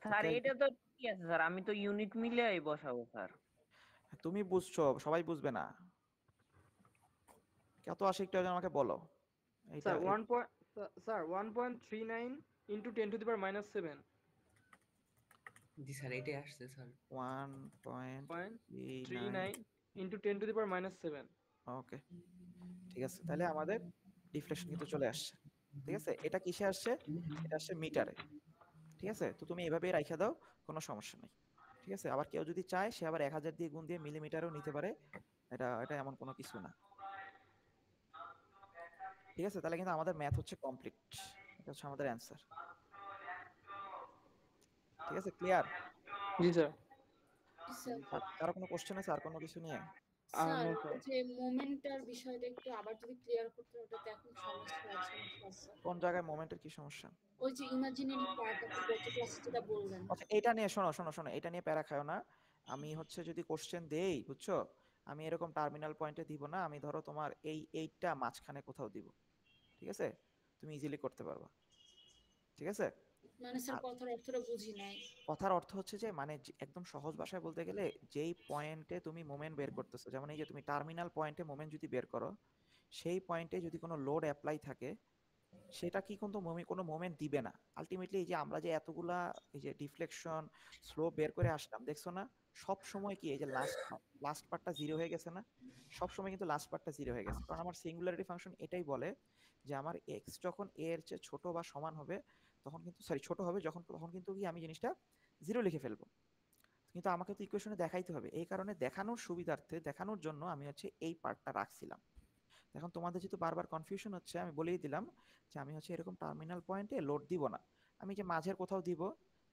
স্যার Okay, এটা তো ঠিক আছে স্যার, আমি তো ইউনিট মিলিয়েই বসাবো স্যার। তুমি বুঝছো, সবাই বুঝবে না। কত আসে একটু আগে আমাকে বলো। এইটা sir 1.39 into 10 to the power -7 G sir এটাই আসছে sir. 1.39 into 10 to the power -7। ওকে, ঠিক আছে, তাহলে আমাদের ডিফ্লেকশন কিন্তু চলে আসছে। ঠিক আছে, এটা কিসে আসছে? এটা আসছে মিটারে। ঠিক আছে, তো তুমি এভাবেই রাইখা দাও, কোনো সমস্যা নেই। ঠিক আছে, আবার কেউ যদি চায় সে আবার 1000 দিয়ে গুণ দিয়ে মিলিমিটারও নিতে পারে, এটা এটা এমন কোনো কিছু না। ঠিক আছে, তাহলে কিন্তু আমাদের ম্যাথ হচ্ছে কমপ্লিট। এটা হচ্ছে আমাদের অ্যান্সার। ঠিক আছে, ক্লিয়ার? জি স্যার। কারো কোনো কোশ্চেন আছে আর কোনো কিছু নিয়ে? Sir no, sir. ওই যে মোমেন্টার বিষয়টা একটু আবার যদি ক্লিয়ার করতে, ওটাতে এখন সমস্যা আছে। কোন জায়গায় মোমেন্টের কি সমস্যা? ওই যে ইমাজিনারি পার্ট আপনি গত ক্লাসে যেটা বললেন। আচ্ছা, এটা নিয়ে শোনো শোনো শোনো, এটা নিয়ে প্যারা খাও না। আমি হচ্ছে যদি কোশ্চেন দেই, বুঝছো, আমি এরকম টার্মিনাল পয়েন্টে দিব না, আমি ধরো তোমার এই এইটা মাঝখানে কোথাও দিব। ঠিক আছে, তুমি ইজিলি করতে পারবা। ঠিক আছে, মানে স্যার আর কথার অর্থটা বুঝি নাই। কথার অর্থ হচ্ছে যে মানে একদম সহজ ভাষায় বলতে গেলে যেই পয়েন্টে তুমি মোমেন্ট বের করতেছো, যেমন এই যে তুমি টার্মিনাল পয়েন্টে মোমেন্ট যদি বের করো, সেই পয়েন্টে যদি কোনো লোড অ্যাপ্লাই থাকে, সেটা কি কিন্তু কোনো মোমেন্ট দিবে না। আলটিমেটলি এই যে আমরা যে এতগুলা এই যে ডিফ্লেকশন স্লো বের করে আসলাম, দেখছো না, সব সময় কি এই যে লাস্ট পার্টটা জিরো হয়ে গেছে না? সব সময় কিন্তু লাস্ট পার্টটা জিরো হয়ে গেছে, কারণ আমার সিঙ্গুলারিটি ফাংশন এটাই বলে যে আমার এক্স যখন এ এর চেয়ে ছোট বা সমান হবে তখন কিন্তু ছোট হবে যখন, তখন কিন্তু কি আমি জিনিসটা জিরো লিখে ফেলবো। কিন্তু আমাকে তো ইকুয়েশনে দেখাইতে হবে, এই কারণে দেখানোর সুবিধার্থে, দেখানোর জন্য আমি হচ্ছে এই পার্টটা রাখছিলাম। এখন তোমাদের যেহেতু বারবার কনফিউশন হচ্ছে, আমি বলেই দিলাম যে আমি হচ্ছে এরকম টার্মিনাল পয়েন্টে লোড দিব না, আমি যে মাঝের কোথাও দিব,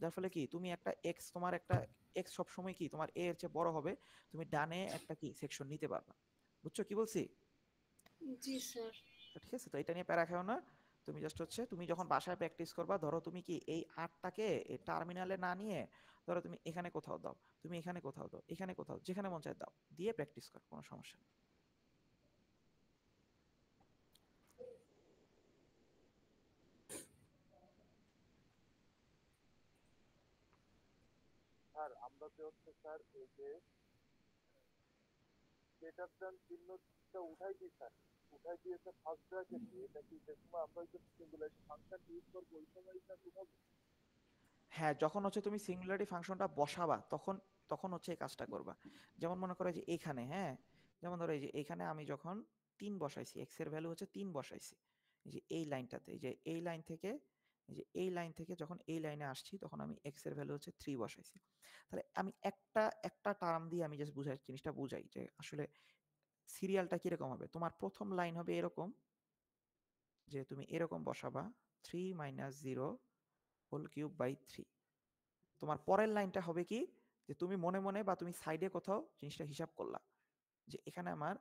যার ফলে কি তুমি একটা এক্স, তোমার একটা এক্স সবসময় কি তোমার এ এর চেয়ে বড় হবে, তুমি ডানে একটা কি সেকশন নিতে পারবা। বুঝছো কি বলছি? জি স্যার। ঠিক আছে, তো এটা নিয়ে প্যারা খাও না। তুমি জাস্ট হচ্ছে তুমি যখন বাসায় প্র্যাকটিস করবা, ধরো তুমি কি এই আটটাকে টার্মিনালে না নিয়ে ধরো তুমি এখানে কোথাও দাও, তুমি এখানে কোথাও দাও, এখানে কোথাও, যেখানে মন চায় দাও, দিয়ে প্র্যাকটিস কর, কোনো সমস্যা নেই। স্যার আমরা যে হচ্ছে স্যার এই যে গ্রেটার দ্যান চিহ্নটা উঠাই দিই স্যার, উঠাই দিয়েছে ফার্স্ট ব্র্যাকেট, এটা কি যে সময় আমরা যে সিঙ্গুলারিটি ফাংশন ইউজ করব ওই সময় এটা উঠাবো? হ্যাঁ, যখন হচ্ছে তুমি সিঙ্গুলারিটি ফাংশনটা বসাবা তখন তখন হচ্ছে এই কাজটা করবা। যেমন মনে করো যে এইখানে, হ্যাঁ, যেমন ধরো এই যে এইখানে আমি যখন 3 বসাইছি, এক্স এর ভ্যালু হচ্ছে 3 বসাইছি, এই যে এই লাইনটাতে, এই যে এই লাইন থেকে, এই যে এই লাইন থেকে যখন এই লাইনে আসছি তখন আমি এক্স এর ভ্যালু হচ্ছে 3 বসাইছি। তাহলে আমি একটা একটা টার্ম দিয়ে আমি জাস্ট বুঝাই, জিনিসটা বুঝাই যে আসলে সিরিয়ালটা কিরকম হবে। তোমার প্রথম লাইন হবে এরকম, যে তুমি এরকম বসাবা 3 - 0 হোল কিউব বাই 3। তোমার পরের লাইনটা হবে কি, যে তুমি মনে মনে বা তুমি সাইডে কোথাও জিনিসটা হিসাব করলা যে এখানে আমার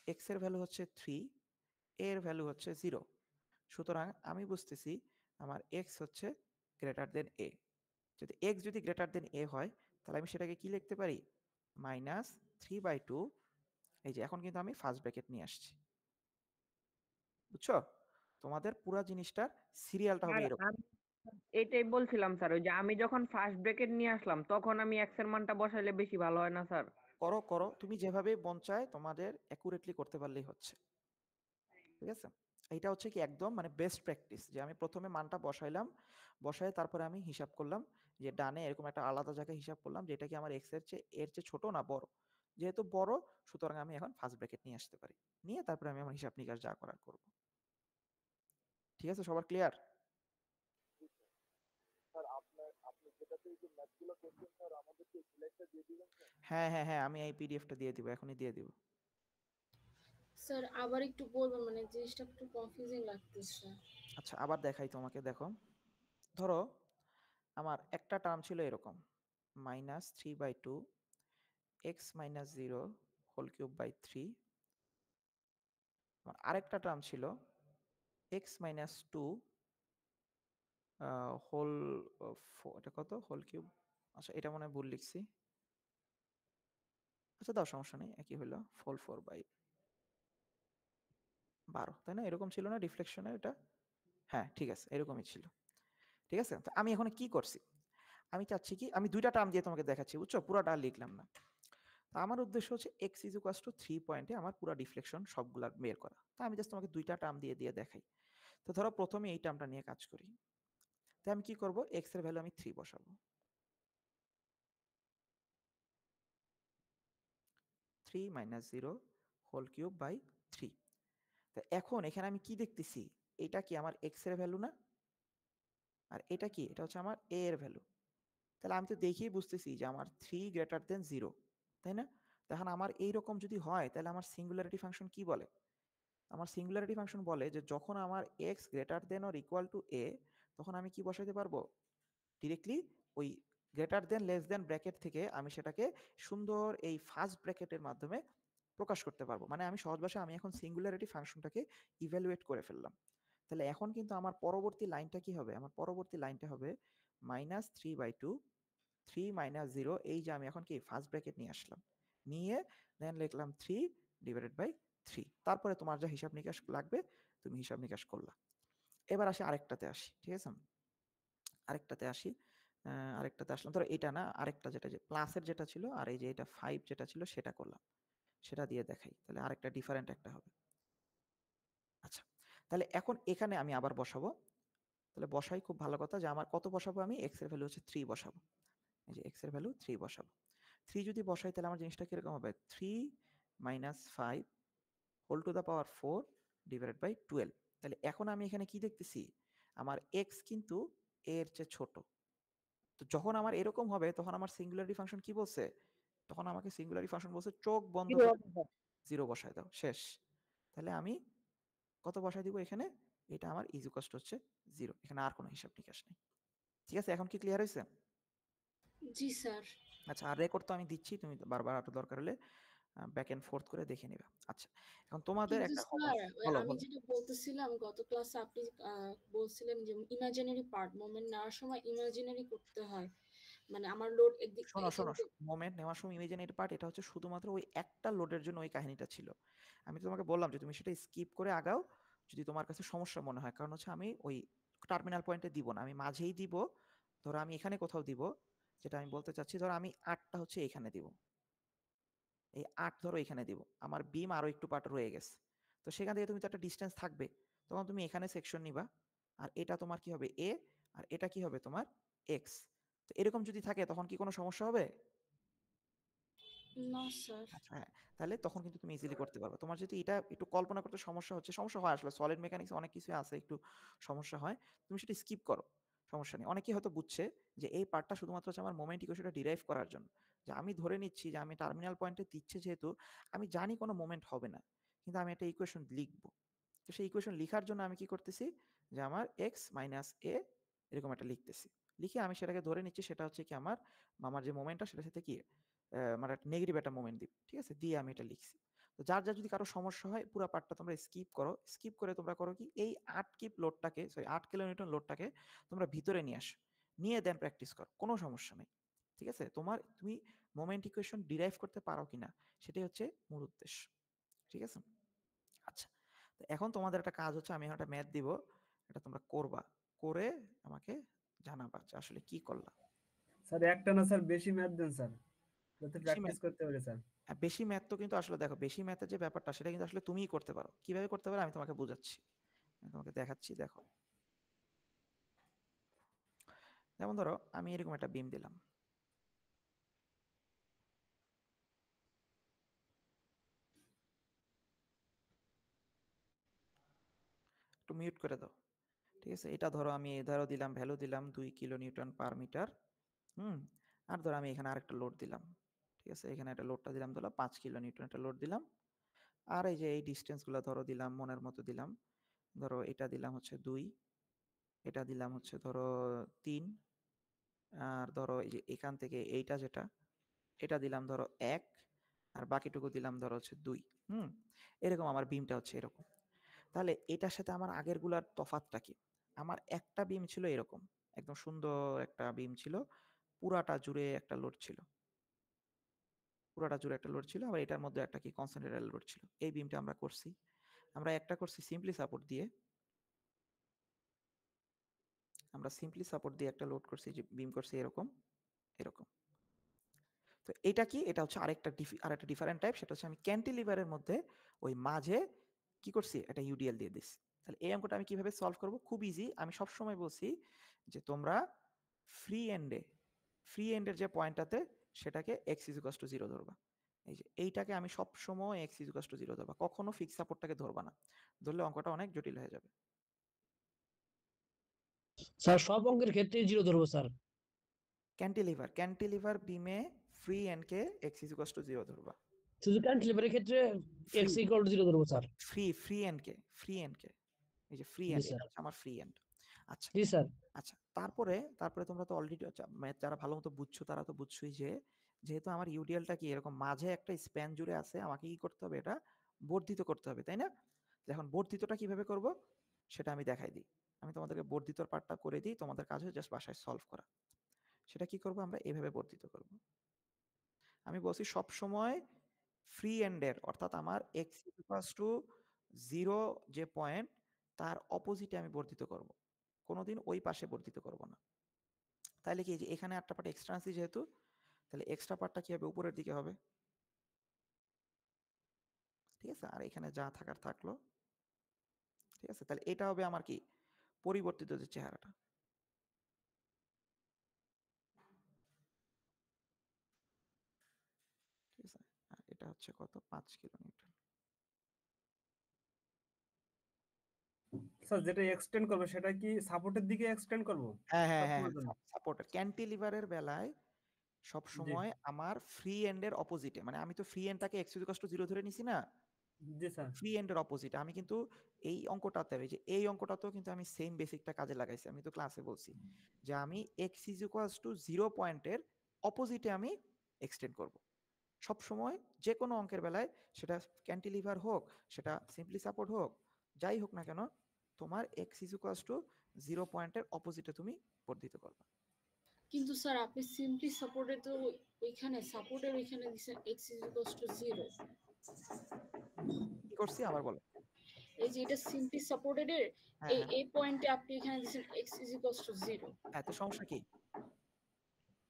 এক্স এর ভ্যালু হচ্ছে 3, এর ভ্যালু হচ্ছে 0, সুতরাং আমি বুঝতেছি আমার এক্স হচ্ছে গ্রেটার দেন এ। যদি এক্স যদি গ্রেটার দেন এ হয় তাহলে আমি সেটাকে কি লিখতে পারি, -3/2, এই যে এখন কিন্তু আমি ফার্স্ট ব্র্যাকেট নিয়ে আসছি, বুঝছো? তোমাদের পুরো জিনিসটার সিরিয়ালটা হবে স্যার এরকম। আমি এটাই বলছিলাম স্যার, ওই যে আমি যখন ফার্স্ট ব্রেকেট নিয়ে আসলাম তখন আমি এক্স এর মানটা বসাইলে বেশি ভালো হয় না স্যার? করো করো, তুমি যেভাবে মন চায় তোমাদের অ্যাকুরেটলি করতে পারলেই হচ্ছে, ঠিক আছে? এইটা হচ্ছে কি একদম মানে বেস্ট প্র্যাকটিস, যে আমি প্রথমে মানটা বসাইলাম, বসায় তারপরে আমি হিসাব করলাম যে ডানে এরকম একটা আলাদা জায়গায় হিসাব করলাম যে এটা কি আমার এক্স এর চেয়ে ছোট না বড়। যেহেতু বড় সুতরাং আমি এখন ফার্স্ট ব্র্যাকেট নিয়ে আসতে পারি, নিয়ে তারপরে আমি আমার হিসাব নিকাশ যা করার করব। ঠিক আছে, সবার ক্লিয়ার? স্যার আপনি যেটাতে এই যে ম্যাথগুলো করছেন স্যার আমাদেরকে সিলেক্টটা দিয়ে দিবেন স্যার? হ্যাঁ হ্যাঁ হ্যাঁ, আমি এই পিডিএফটা দিয়ে দিব, এখনই দিয়ে দিব। স্যার আবার একটু বলবেন, মানে জিনিসটা একটু কনফিউজিং লাগতেছে। আচ্ছা আবার দেখাই তোমাকে, দেখো ধরো আমার একটা টার্ম ছিল এরকম -3/2 x - 0 হোল কিউব বাই 3, আরেকটা টার্ম ছিল x - 2 হোল, এটা কত হোল কিউব, আচ্ছা এটা মনে হয় ভুল লিখছি, আচ্ছা দাও সমস্যা নেই, একই হলো, হোল 4/12, তাই না? এরকম ছিল না রিফ্লেকশনে এটা? হ্যাঁ ঠিক আছে, এরকমই ছিল। ঠিক আছে, তো আমি এখন কি করছি, আমি চাচ্ছি কি আমি দুইটা টার্ম দিয়ে তোমাকে দেখাচ্ছি, বুঝছো? পুরোটা লিখলাম না। তো আমার উদ্দেশ্য হচ্ছে x = 3 পয়েন্টে আমার পুরো ডিফ্লেকশন সবগুলা বের করা। তো আমি জাস্ট তোমাকে দুইটা টার্ম দিয়ে দিয়ে দেখাই। তো ধরো প্রথমে এই টার্মটা নিয়ে কাজ করি। তাই আমি কি করব, x এর ভ্যালু আমি 3 বসাবো, 3 - 0 হোল কিউব বাই 3। তো এখন এখানে আমি কি দেখতেছি, এটা কি আমার x এর ভ্যালু না? আর এটা কি, এটা হচ্ছে আমার a এর ভ্যালু। তাহলে আমি তো দেখেই বুঝতেছি যে আমার 3 গ্রেটার দেন 0, তাই না? এখন আমার এইরকম যদি হয় তাহলে আমার সিঙ্গুলারিটি ফাংশন কি বলে? আমার সিঙ্গুলারিটি ফাংশন বলে যে যখন আমার x greater than or equal to a, তখন আমি কি বসাইতে পারবো, ডিরেক্টলি ওই greater than less than bracket থেকে আমি সেটাকে সুন্দর এই ফার্স্ট ব্র্যাকেটের মাধ্যমে প্রকাশ করতে পারবো। মানে আমি সহজ ভাষায় আমি এখন সিঙ্গুলারিটি ফাংশনটাকে ইভ্যালুয়েট করে ফেললাম। তাহলে এখন কিন্তু আমার পরবর্তী লাইনটা কি হবে, আমার পরবর্তী লাইনটা হবে -3/2 3 - 0, এই যে আমি এখন কি ফার্স্ট ব্র্যাকেট নিয়ে আসলাম, নিয়ে দেন লিখলাম 3/3। তারপরে তোমার যা হিসাব নিকাশ লাগবে তুমি হিসাব নিকাশ করলা। এবার আসি আরেকটাতে আসি, ঠিক আছে? আরেকটাতে আসি, আরেকটাতে আসলাম, ধরো এটা না, আরেকটা যেটা যে প্লাসের যেটা ছিল আর এই যে এটা 5 যেটা ছিল সেটা করলাম, সেটা দিয়ে দেখাই, তাহলে আরেকটা ডিফারেন্ট একটা হবে। আচ্ছা, তাহলে এখন এখানে আমি আবার বসাবো, তাহলে বসাই, খুব ভালো কথা, যে আমার কত বসাবো, আমি x এর ভ্যালু হচ্ছে 3 বসাবো, এই যে x এর ভ্যালু 3 বসাবো। 3 যদি বসাই তাহলে আমার জিনিসটা কিরকম হবে, 3 - 5 whole to the power 4 divided by 12। তাহলে এখন আমি এখানে কি দেখতেছি, আমার x কিন্তু a এর চেয়ে ছোট। তো যখন আমার এরকম হবে তখন আমার সিঙ্গুলারিটি ফাংশন কি বলছে, তখন আমাকে সিঙ্গুলারিটি ফাংশন বলছে চোখ বন্ধ করে 0 বসায় দাও, শেষ। তাহলে আমি কত বসায় দিব এখানে, এটা আমার ইকুয়াল হচ্ছে 0, এখানে আর কোনো হিসাব নিকাশ নেই। ঠিক আছে, এখন কি ক্লিয়ার হয়েছে? জি স্যার। আচ্ছা, আর রেকর্ড তো আমি দিচ্ছি, তুমি বারবার আরো দরকার হলে ব্যাক এন্ড ফোর্থ করে দেখে নিবা। আচ্ছা, এখন তোমাদের কিন্তু একটা স্যার বলো আমি বলো। যেটা বলতেছিলাম, গত ক্লাসে আপনি বলছিলেন যে ইমাজিনারি পার্ট মোমেন্ট নেওয়ার সময় ইমাজিনারি করতে হয়, মানে আমার লোড একদিক শোনো শোনো, এদিকে। মোমেন্ট নেওয়ার সময় ইমেজিনারি পার্ট, এটা হচ্ছে শুধুমাত্র ওই একটা লোডের জন্য ওই কাহিনীটা ছিল। আমি তো তোমাকে বললাম যে তুমি সেটা স্কিপ করে আগাও যদি তোমার কাছে সমস্যা মনে হয়, কারণ হচ্ছে আমি ওই টার্মিনাল পয়েন্টে দিব না, আমি মাঝেই দিব। ধরো আমি এখানে কোথাও দিব, যেটা আমি বলতে চাচ্ছি, ধরো আমি 8টা হচ্ছে এখানে দিব, এই 8 ধরো এখানে দিব, আমার বিম আরো একটু পার্ট রয়ে গেছে, তো সেখান থেকে তুমি তো একটা ডিস্টেন্স থাকবে, তখন তুমি এখানে সেকশন নিবা, আর এটা তোমার কি হবে এ, আর এটা কি হবে তোমার এক্স। তো এরকম যদি থাকে তখন কি কোনো সমস্যা হবে? না স্যার। আচ্ছা হ্যাঁ, তাহলে তখন কিন্তু তুমি ইজিলি করতে পারবে। তোমার যদি এটা একটু কল্পনা করতে সমস্যা হচ্ছে, সমস্যা হয় আসলে সলিড মেকানিক্স অনেক কিছু আছে একটু সমস্যা হয়, তুমি সেটা স্কিপ করো, সমস্যা নেই। অনেকেই হয়তো বুঝছে যে এই পার্টটা শুধুমাত্র হচ্ছে আমার মোমেন্ট ইকুয়েশনটা ডিরাইভ করার জন্য, যে আমি ধরে নিচ্ছি যে আমি টার্মিনাল পয়েন্টে দিচ্ছে যেহেতু আমি জানি কোনো মোমেন্ট হবে না, কিন্তু আমি একটা ইকুয়েশন লিখবো। তো সেই ইকুয়েশন লিখার জন্য আমি কি করতেছি, যে আমার এক্স মাইনাস এ এরকম একটা লিখতেছি, লিখে আমি সেটাকে ধরে নিচ্ছি সেটা হচ্ছে কি আমার যে মোমেন্টটা সেটার সাথে কি মানে একটা নেগেটিভ একটা মোমেন্ট দিব, ঠিক আছে, দিয়ে আমি এটা লিখছি। তো যার যদি কারো সমস্যা হয় পুরো পার্টটা তোমরা স্কিপ করো, স্কিপ করে তোমরা করো কি এই 8 কিপ লোডটাকে, সরি 8 কিলোনিউটন লোডটাকে তোমরা ভিতরে নিয়ে আসো, নিয়ে দেন প্র্যাকটিস করো, কোনো সমস্যা নেই। ঠিক আছে, তুমি মোমেন্ট ইকুয়েশন ডিরাইভ করতে পারো কিনা সেটাই হচ্ছে মূল উদ্দেশ্য। ঠিক আছে, আচ্ছা তো এখন তোমাদের একটা কাজ হচ্ছে, আমি একটা ম্যাথ দিব, এটা তোমরা করবা, করে আমাকে জানাবা যে আসলে কি করলা। স্যার একটা না স্যার, বেশি ম্যাথ দেন স্যার, যাতে বেশি প্র্যাকটিস math- করতে পারে স্যার। বেশি ম্যাথ তো কিন্তু আসলে দেখো, বেশি ম্যাথের যে ব্যাপারটা সেটা কিন্তু আসলে তুমিই করতে পারো। কিভাবে করতে পারো আমি তোমাকে বোঝাচ্ছি, আমি তোমাকে দেখাচ্ছি। দেখো যেমন ধরো আমি এরকম একটা বিম দিলাম, একটু মিউট করে দাও। ঠিক আছে, এটা ধরো আমি ধরো দিলাম, ভ্যালু দিলাম 2 কিলো নিউটন পার মিটার। আর ধরো আমি এখানে আরেকটা লোড দিলাম। ঠিক আছে, এখানে একটা লোডটা দিলাম ধরো 5 কিলো নিউটন একটা লোড দিলাম। আর এই যে এই ডিস্টেন্স গুলো ধরো দিলাম মনের মতো দিলাম, ধরো এটা দিলাম হচ্ছে 2, এটা দিলাম হচ্ছে ধরো 3, আর ধরো এই যে এখান থেকে এইটা যেটা এটা দিলাম ধরো 1, আর বাকিটুকু দিলাম ধরো হচ্ছে 2। এরকম আমার বিমটা হচ্ছে এরকম। তাহলে এটার সাথে আমার আগের গুলার তফাৎটা কি? আমার একটা বিম ছিল এরকম, একদম সুন্দর একটা বিম ছিল, পুরাটা জুড়ে একটা লোড ছিল, পুরাটা জুড়ে একটা লোড ছিল, আবার এটার মধ্যে একটা কি কনসেন্ট্রেটেড লোড ছিল। এই বিমটা আমরা করছি, আমরা একটা করছি সিম্পলি সাপোর্ট দিয়ে, আমরা সিম্পলি সাপোর্ট দিয়ে একটা লোড করছি, যে বিম করছি এরকম এরকম। তো এটা কি, এটা হচ্ছে আরেকটা ডিফারেন্ট টাইপ, সেটা হচ্ছে আমি ক্যান্টিলিভারের মধ্যে ওই মাঝে কি করছি, একটা ইউডিএল দিয়ে দিচ্ছি। তাহলে এই অঙ্কটা আমি কিভাবে সলভ করব? খুব ইজি। আমি সব সময় বলছি যে তোমরা ফ্রি এন্ডের যে পয়েন্টটাতে সেটাকে x = 0 ধরবা। এই যে এইটাকে আমি সব সময় x = 0 ধরবা, কখনো ফিক্স সাপোর্টটাকে ধরবা না, ধরলে অঙ্কটা অনেক জটিল হয়ে যাবে। স্যার সব অঙ্কের ক্ষেত্রে 0 ধরবো স্যার? ক্যান্টিলিভার বিমে ফ্রি এন্ডকে x = 0 ধরবা। শুধু ক্যান্টিলিভারের ক্ষেত্রে x = 0 ধরবো স্যার? ফ্রি এন্ডকে এই যে ফ্রি জি এন্ড, স্যার। এটা হচ্ছে আমার ফ্রি এন্ড। আচ্ছা জি স্যার। আচ্ছা, তারপরে তোমরা তো অলরেডি ম্যাথ যারা ভালো মতো বুঝছো তারা তো বুঝছোই যে যেহেতু আমার ইউডিএলটা কি এরকম মাঝে একটা স্প্যান জুড়ে আছে, আমাকে কি করতে হবে, এটা বর্ধিত করতে হবে, তাই না? এখন বর্ধিতটা কিভাবে করব সেটা আমি দেখাই দিই। আমি তোমাদেরকে বর্ধিতর পার্টটা করে দিই, তোমাদের কাজ হচ্ছে জাস্ট বাসায় সলভ করা। সেটা কি করব, আমরা এভাবে বর্ধিত করব। আমি বলছি সব সময় ফ্রি এন্ডের, অর্থাৎ আমার x = 0 যে পয়েন্ট তার অপোজিটে আমি বর্ধিত করব, কোনোদিন ওই পাশে বর্ধিত করব না। তাহলে কি, যে এখানে একটা পার্ট এক্সট্রা আছে যেহেতু, তাহলে এক্সট্রা পার্টটা কি হবে, উপরের দিকে হবে। ঠিক আছে, আর এখানে যা থাকার থাকলো। ঠিক আছে, তাহলে এটা হবে আমার কি পরিবর্তিত যে চেহারাটা। ঠিক আছে, আর এটা হচ্ছে কত, 5 কিলো নিউটন। স্যার যেটা এক্সটেন্ড করবে সেটা কি সাপোর্টের দিকে এক্সটেন্ড করব? হ্যাঁ হ্যাঁ হ্যাঁ, সবসময়ের জন্য? সাপোর্টার ক্যান্টিলিভারের বেলায় সব জি সময় আমার ফ্রি এন্ডের অপোজিটে, মানে আমি তো ফ্রি এন্ডটাকে x = 0 ধরে নিছি না, জি স্যার। ফ্রি এন্ডের অপোজিটে আমি কিন্তু এই অঙ্কটাতে, যে এই অঙ্কটাতেও কিন্তু আমি সেম বেসিকটা কাজে লাগাইছি। আমি তো ক্লাসে বলছি যে আমি x = 0 পয়েন্টের অপোজিটে আমি এক্সটেন্ড করব সব সময়, যে কোনো অঙ্কের বেলায়, সেটা ক্যান্টিলিভার হোক, সেটা সিম্পলি সাপোর্ট হোক, যাই হোক না কেন, তোমার x = 0 পয়েন্টের অপোজিটে তুমি বর্ধিত করবে। কিন্তু স্যার আপনি সিম্পলি সাপোর্টে তো ওইখানে সাপোর্টের ওইখানে দিছেন x = 0। কি করছি আবার বলো? এই যে এটা সিম্পলি সাপোর্টেড এর হ্যাঁ এই হ্যাঁ এই পয়েন্টে আপনি এখানে দিছেন x = 0। হ্যাঁ, তো সমস্যা কি?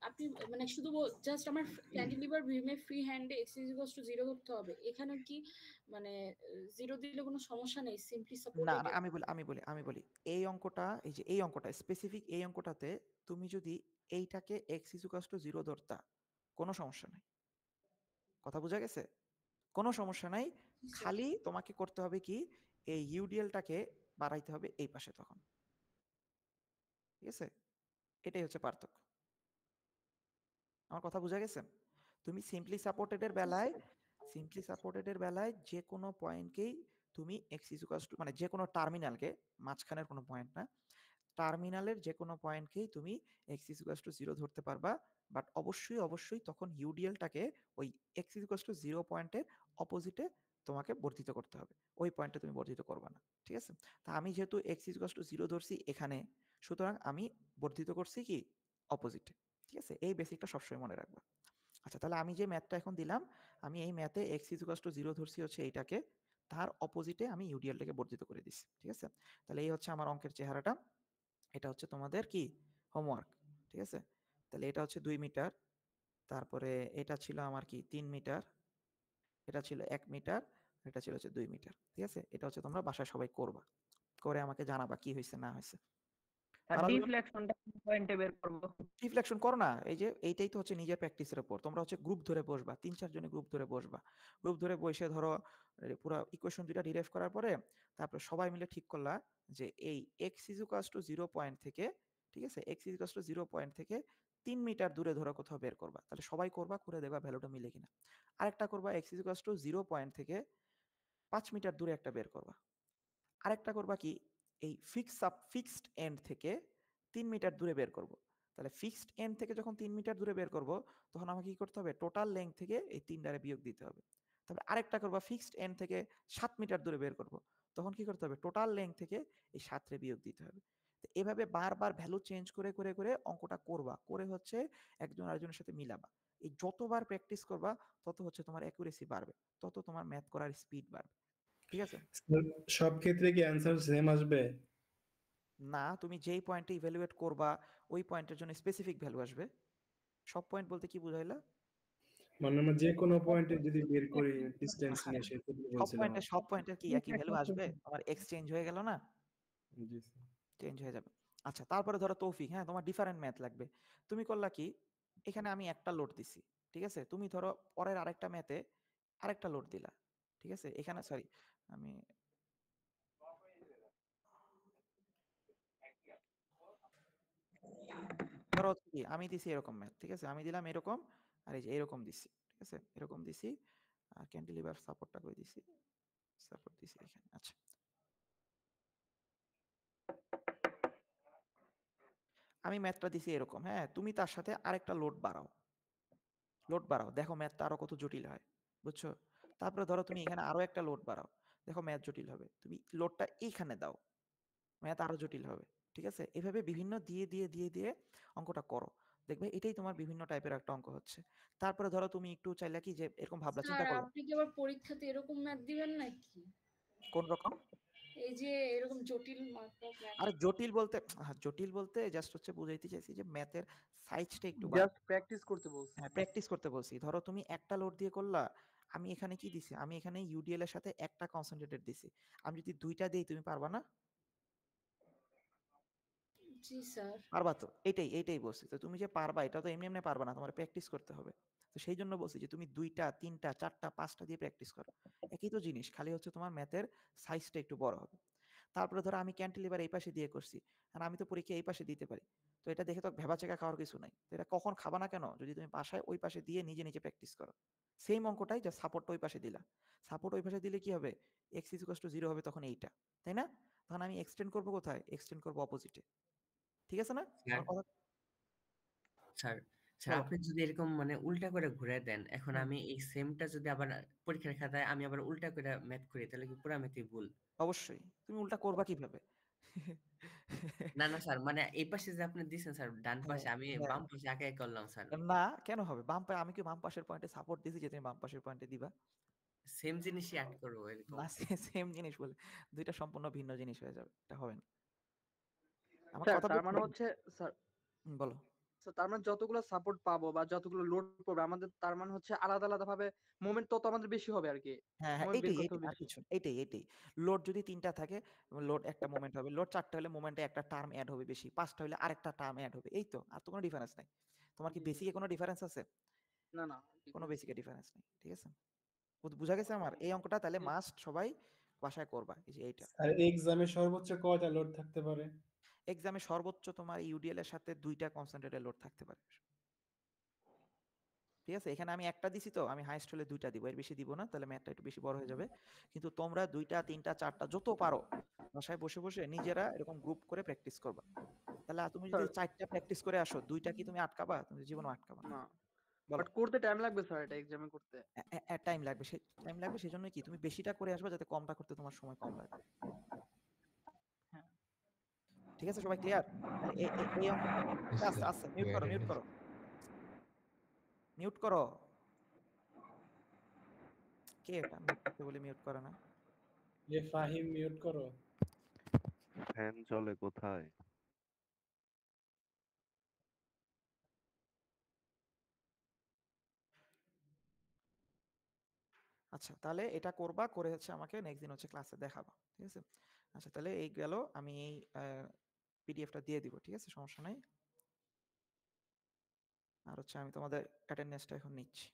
আপনি মানে শুধু জাস্ট আমার ক্যান্টিলিভার বিমে ফ্রি হ্যান্ডে x = 0 ধরতে হবে। এখানে কি মানে 0 দিলে কোনো সমস্যা নেই সিম্পলি না সাপোর্টেড না, এ? আমি বলি এই অঙ্কটা, এই যে এই অঙ্কটা স্পেসিফিক, এই অঙ্কটাতে তুমি যদি এইটাকে x = 0 ধরতা, কোনো সমস্যা নাই। কথা বোঝা গেছে? কোনো সমস্যা নাই, খালি তোমাকে করতে হবে কি, এই ইউডিএলটাকে বাড়াইতে হবে এই পাশে তখন। ঠিক আছে, এটাই হচ্ছে পার্থক্য। আমার কথা বোঝা গেছে? তুমি সিম্পলি সাপোর্টেডের বেলায় যে কোনো পয়েন্টকেই তুমি x = মানে যে কোনো টার্মিনালকে, মাঝখানের কোনো পয়েন্ট না, টার্মিনালের যে কোনো পয়েন্টকেই তুমি x = 0 ধরতে পারবা, বাট অবশ্যই তখন ইউডিএলটাকে ওই x = 0 পয়েন্টের অপোজিটে তোমাকে বর্ধিত করতে হবে, ওই পয়েন্টে তুমি বর্ধিত করবে না। ঠিক আছে, তা আমি যেহেতু এক্স ইকুয়াল টু 0 ধরছি এখানে, সুতরাং আমি বর্ধিত করছি কি অপোজিটে। ঠিক আছে, এই বেসিকটা সবসময় মনে রাখবা। আচ্ছা, তাহলে আমি যে ম্যাথটা এখন দিলাম, আমি এই ম্যাথে এক্স ইকুয়াল টু 0 ধরছি হচ্ছে এইটাকে, তার অপোজিটে আমি ইউডিএলটাকে বর্ধিত করে দিচ্ছি। ঠিক আছে, তাহলে এই হচ্ছে আমার অঙ্কের চেহারাটা, এটা হচ্ছে তোমাদের কি হোমওয়ার্ক। ঠিক আছে, তাহলে এটা হচ্ছে 2 মিটার, তারপরে এটা ছিল আমার কি 3 মিটার, এটা ছিল 1 মিটার, এটা ছিল হচ্ছে 2 মিটার। ঠিক আছে, এটা হচ্ছে তোমরা বাসায় সবাই করবা, করে আমাকে জানাবা কি হয়েছে না হয়েছে। স্যার ডিফ্লেকশনটা কোন পয়েন্টে বের করব? রিফ্লেকশন করো না, এই যে এইটাই তো হচ্ছে নিজের প্র্যাকটিসের উপর। তোমরা হচ্ছে গ্রুপ ধরে বসবা, 3-4 জনে গ্রুপ ধরে বসবা, গ্রুপ ধরে বসে ধরো পুরো ইকুয়েশন দুইটা ডিরাইভ করার পরে তারপরে সবাই মিলে ঠিক করলা যে এই x is equals two 0 point থেকে, ঠিক আছে, x is equals two 0 point থেকে 3 মিটার দূরে ধরো কোথাও বের করবা, তাহলে সবাই করবা, করে দেখবা ভ্যালুটা মিলে কিনা। আরেকটা করবা x is equals two 0 point থেকে 5 মিটার দূরে একটা বের করবা। আরেকটা করবা কি এই ফিক্সড এন্ড থেকে 3 মিটার দূরে বের করব। তাহলে ফিক্সড এন্ড থেকে যখন 3 মিটার দূরে বের করব, তখন আমাকে কি করতে হবে, টোটাল লেংথ থেকে এই 3টারে বিয়োগ দিতে হবে। তারপরে আরেকটা করবা ফিক্সড এন্ড থেকে 7 মিটার দূরে বের করব, তখন কি করতে হবে, টোটাল লেংথ থেকে এই 7 রে বিয়োগ দিতে হবে। তো এভাবে বারবার ভ্যালু চেঞ্জ করে করে করে অঙ্কটা করবা, করে হচ্ছে একজন আরেকজনের সাথে মিলাবা। এই যতবার প্র্যাকটিস করবা তত হচ্ছে তোমার অ্যাকুরেসি বাড়বে, তত তোমার ম্যাথ করার স্পিড বাড়বে। ঠিক আছে, সব ক্ষেত্রে কি অ্যানসার সেম আসবে? না, তুমি যেই পয়েন্টে ইভ্যালুয়েট করবা ওই পয়েন্টের জন্য স্পেসিফিক ভ্যালু আসবে। সব পয়েন্ট বলতে কি বুঝাইলা? মানে আমরা যে কোনো পয়েন্টে যদি বের করি ডিসটেন্স নিয়ে সেটা সব পয়েন্টের কি একই ভ্যালু আসবে? আমার এক্সচেঞ্জ হয়ে গেল না? জি স্যার। চেঞ্জ হয়ে যাবে। আচ্ছা, তারপরে ধরো তৌফিক, হ্যাঁ তোমার ডিফারেন্ট ম্যাথ লাগবে, তুমি করলা কি, এখানে আমি একটা লোড দিছি, ঠিক আছে, তুমি ধরো পরের আরেকটা ম্যাথে আরেকটা লোড দিলা। ঠিক আছে, এখানে সরি আমি ধরো কি আমি দিছি এরকম ম্যাথ, ঠিক আছে, আমি দিলাম এরকম, আর এই যে এরকম দিছি, ঠিক আছে, এরকম দিছি, আর ক্যান্টিলিভার সাপোর্টটা করে দিছি, সাপোর্ট দিছি এখানে। আচ্ছা, আমি ম্যাথটা দিছি এরকম, হ্যাঁ তুমি তার সাথে আরেকটা লোড বাড়াও, দেখো ম্যাথটা আরো কত জটিল হয়, বুঝছো? তারপরে ধরো তুমি এখানে আরো একটা লোড বাড়াও, দেখো ম্যাথ জটিল হবে, তুমি লোডটা এইখানে দাও, ম্যাথ আরো জটিল হবে। ঠিক আছে, এভাবে বিভিন্ন দিয়ে দিয়ে দিয়ে দিয়ে অঙ্কটা করো, দেখবে এটাই তোমার বিভিন্ন টাইপের একটা অঙ্ক হচ্ছে। তারপরে ধরো তুমি একটু চাইলে কি যে এরকম ভাবলা, চিন্তা স্যার করো আপনি কি আবার পরীক্ষাতে এরকম ম্যাথ দিবেন নাকি? কোন রকম? এই যে এরকম জটিল মাত্রা ম্যাথ। আর জটিল বলতে জাস্ট হচ্ছে বুঝাইতে চাইছি যে ম্যাথের সাইজটা একটু জাস্ট প্র্যাকটিস করতে বলছি। হ্যাঁ প্র্যাকটিস করতে বলছি। ধরো তুমি একটা লোড দিয়ে করলা, আমি এখানে কি দিছি, আমি এখানে ইউডিএল এর সাথে একটা কনসেন্ট্রেটেড দিছি, আমি যদি দুইটা দেই তুমি পারবা না? জি স্যার। পারবা তো, এইটাই বলছি। তো তুমি যে পারবা এটা তো এমনি এমনি পারবা না, তোমার প্র্যাকটিস করতে হবে। তো সেই জন্য বলছি যে তুমি 2টা 3টা 4টা 5টা দিয়ে প্র্যাকটিস করো, একই তো জিনিস, খালি হচ্ছে তোমার ম্যাথের সাইজটা একটু বড় হবে। তারপরে ধরো আমি ক্যান্টিলিভার এই পাশে দিয়ে করছি, আর আমি তো পরীক্ষা এই পাশে দিতে পারি, তো এটা দেখে তো ভেবাচেকা খাওয়ার কিছু নাই। তো এটা কখন খাবা না কেন, যদি তুমি বাসায় ওই পাশে দিয়ে নিজে নিজে প্র্যাকটিস করো। সেম অঙ্কটাই, যা সাপোর্টটা ওই পাশে দিলা, সাপোর্ট ওই পাশে দিলে কি হবে, এক্স ইজ ইকুয়াল টু 0 হবে তখন এইটা, তাই না? তখন আমি এক্সটেন্ড করবো কোথায়, এক্সটেন্ড করবো অপোজিটে। ঠিক আছে না? স্যার, আমার কথা স্যার স্যার বলো। আপনি যদি এরকম মানে উল্টা করে ঘুরে দেন, এখন হুম। আমি এই সেমটা যদি আবার পরীক্ষার খাতায় আমি আবার উল্টা করে ম্যাথ করি, তাহলে কি পুরো ম্যাথই ভুল? অবশ্যই, তুমি উল্টা করবা কিভাবে? না না স্যার, মানে এই পাশে যে আপনি দিছেন স্যার ডান হ্যাঁ, পাশে, আমি হ্যাঁ। বাম পাশে আগে করলাম স্যার। না কেন হবে, আমি কি বাম পাশের পয়েন্টে সাপোর্ট দিছি যে তুমি বাম পাশের পয়েন্টে দিবা? সেম জিনিসই অ্যাড করবো এরকম। না, সেম জিনিস বলে দুইটা সম্পূর্ণ ভিন্ন জিনিস হয়ে যাবে, এটা হবে না। আমার স্যার কথা তার বুঝতে মানে পারছো? হচ্ছে স্যার বলো। তার মানে যতগুলো সাপোর্ট পাবো বা যতগুলো লোড পড়বে আমাদের, তার মানে হচ্ছে আলাদা আলাদা ভাবে মোমেন্ট তত আমাদের বেশি হবে আর কি। হ্যাঁ হ্যাঁ, মোমেন্ট বের এইটাই করতে হবে আর বেশি। কিছু না, এইটাই লোড যদি 3টা থাকে, লোড একটা মোমেন্ট হবে, লোড 4টা হলে মোমেন্টে একটা টার্ম অ্যাড হবে বেশি, 5টা হলে আরেকটা টার্ম অ্যাড হবে, এই তো, আর তো কোনো ডিফারেন্স নাই। তোমার কি জি, জি। বেসিকে কোনো ডিফারেন্স আছে? না না কোনো বেসিকে ডিফারেন্স নেই। ঠিক আছে, বুঝা গেছে আমার? এই অঙ্কটা তাহলে মাস্ট সবাই বাসায় করবা, এই যে এইটা। আর এক্সামে সর্বোচ্চ কয়টা লোড থাকতে পারে? এক্সামে সর্বোচ্চ তোমার ইউডিএল এর সাথে 2টা কনসেন্ট্রেটেড লোড থাকতে পারে। ঠিক আছে, এখানে আমি একটা দিছি, তো আমি হাইস্ট হলে 2টা দিব, এর বেশি দিব না, তাহলে ম্যাথটা একটু বেশি বড় হয়ে যাবে। কিন্তু তোমরা 2টা 3টা 4টা যত পারো বাসায় বসে বসে নিজেরা এরকম গ্রুপ করে প্র্যাকটিস করবা। তাহলে তুমি যদি 4টা প্র্যাকটিস করে আসো, 2টা কি তুমি আটকাবা? তুমি জীবনও আটকাবা না। না বলো। বাট করতে টাইম লাগবে স্যার, এটা এক্সামে করতে। টাইম লাগবে, সেজন্য কি তুমি বেশিটা করে আসবে যাতে কমটা করতে তোমার সময় কম লাগে। হ্যাঁ। ঠিক আছে, সবাই ক্লিয়ার? এই অঙ্কটা আস্তে আস্তে মিউট করো, মিউট করো, মিউট করো। কে এটা মিউট করতে বলে মিউট করে না? ফাহিম মিউট করো। ফ্যান চলে কোথায়? আচ্ছা, তাহলে এটা করবা, করে হচ্ছে আমাকে নেক্সট দিন হচ্ছে ক্লাসে দেখাবা। ঠিক আছে? আচ্ছা, তাহলে এই গেল, আমি এই পিডিএফটা দিয়ে দিব। ঠিক আছে, সমস্যা নাই। আর হচ্ছে আমি তোমাদের অ্যাটেন্ডেন্সটা এখন নিচ্ছি।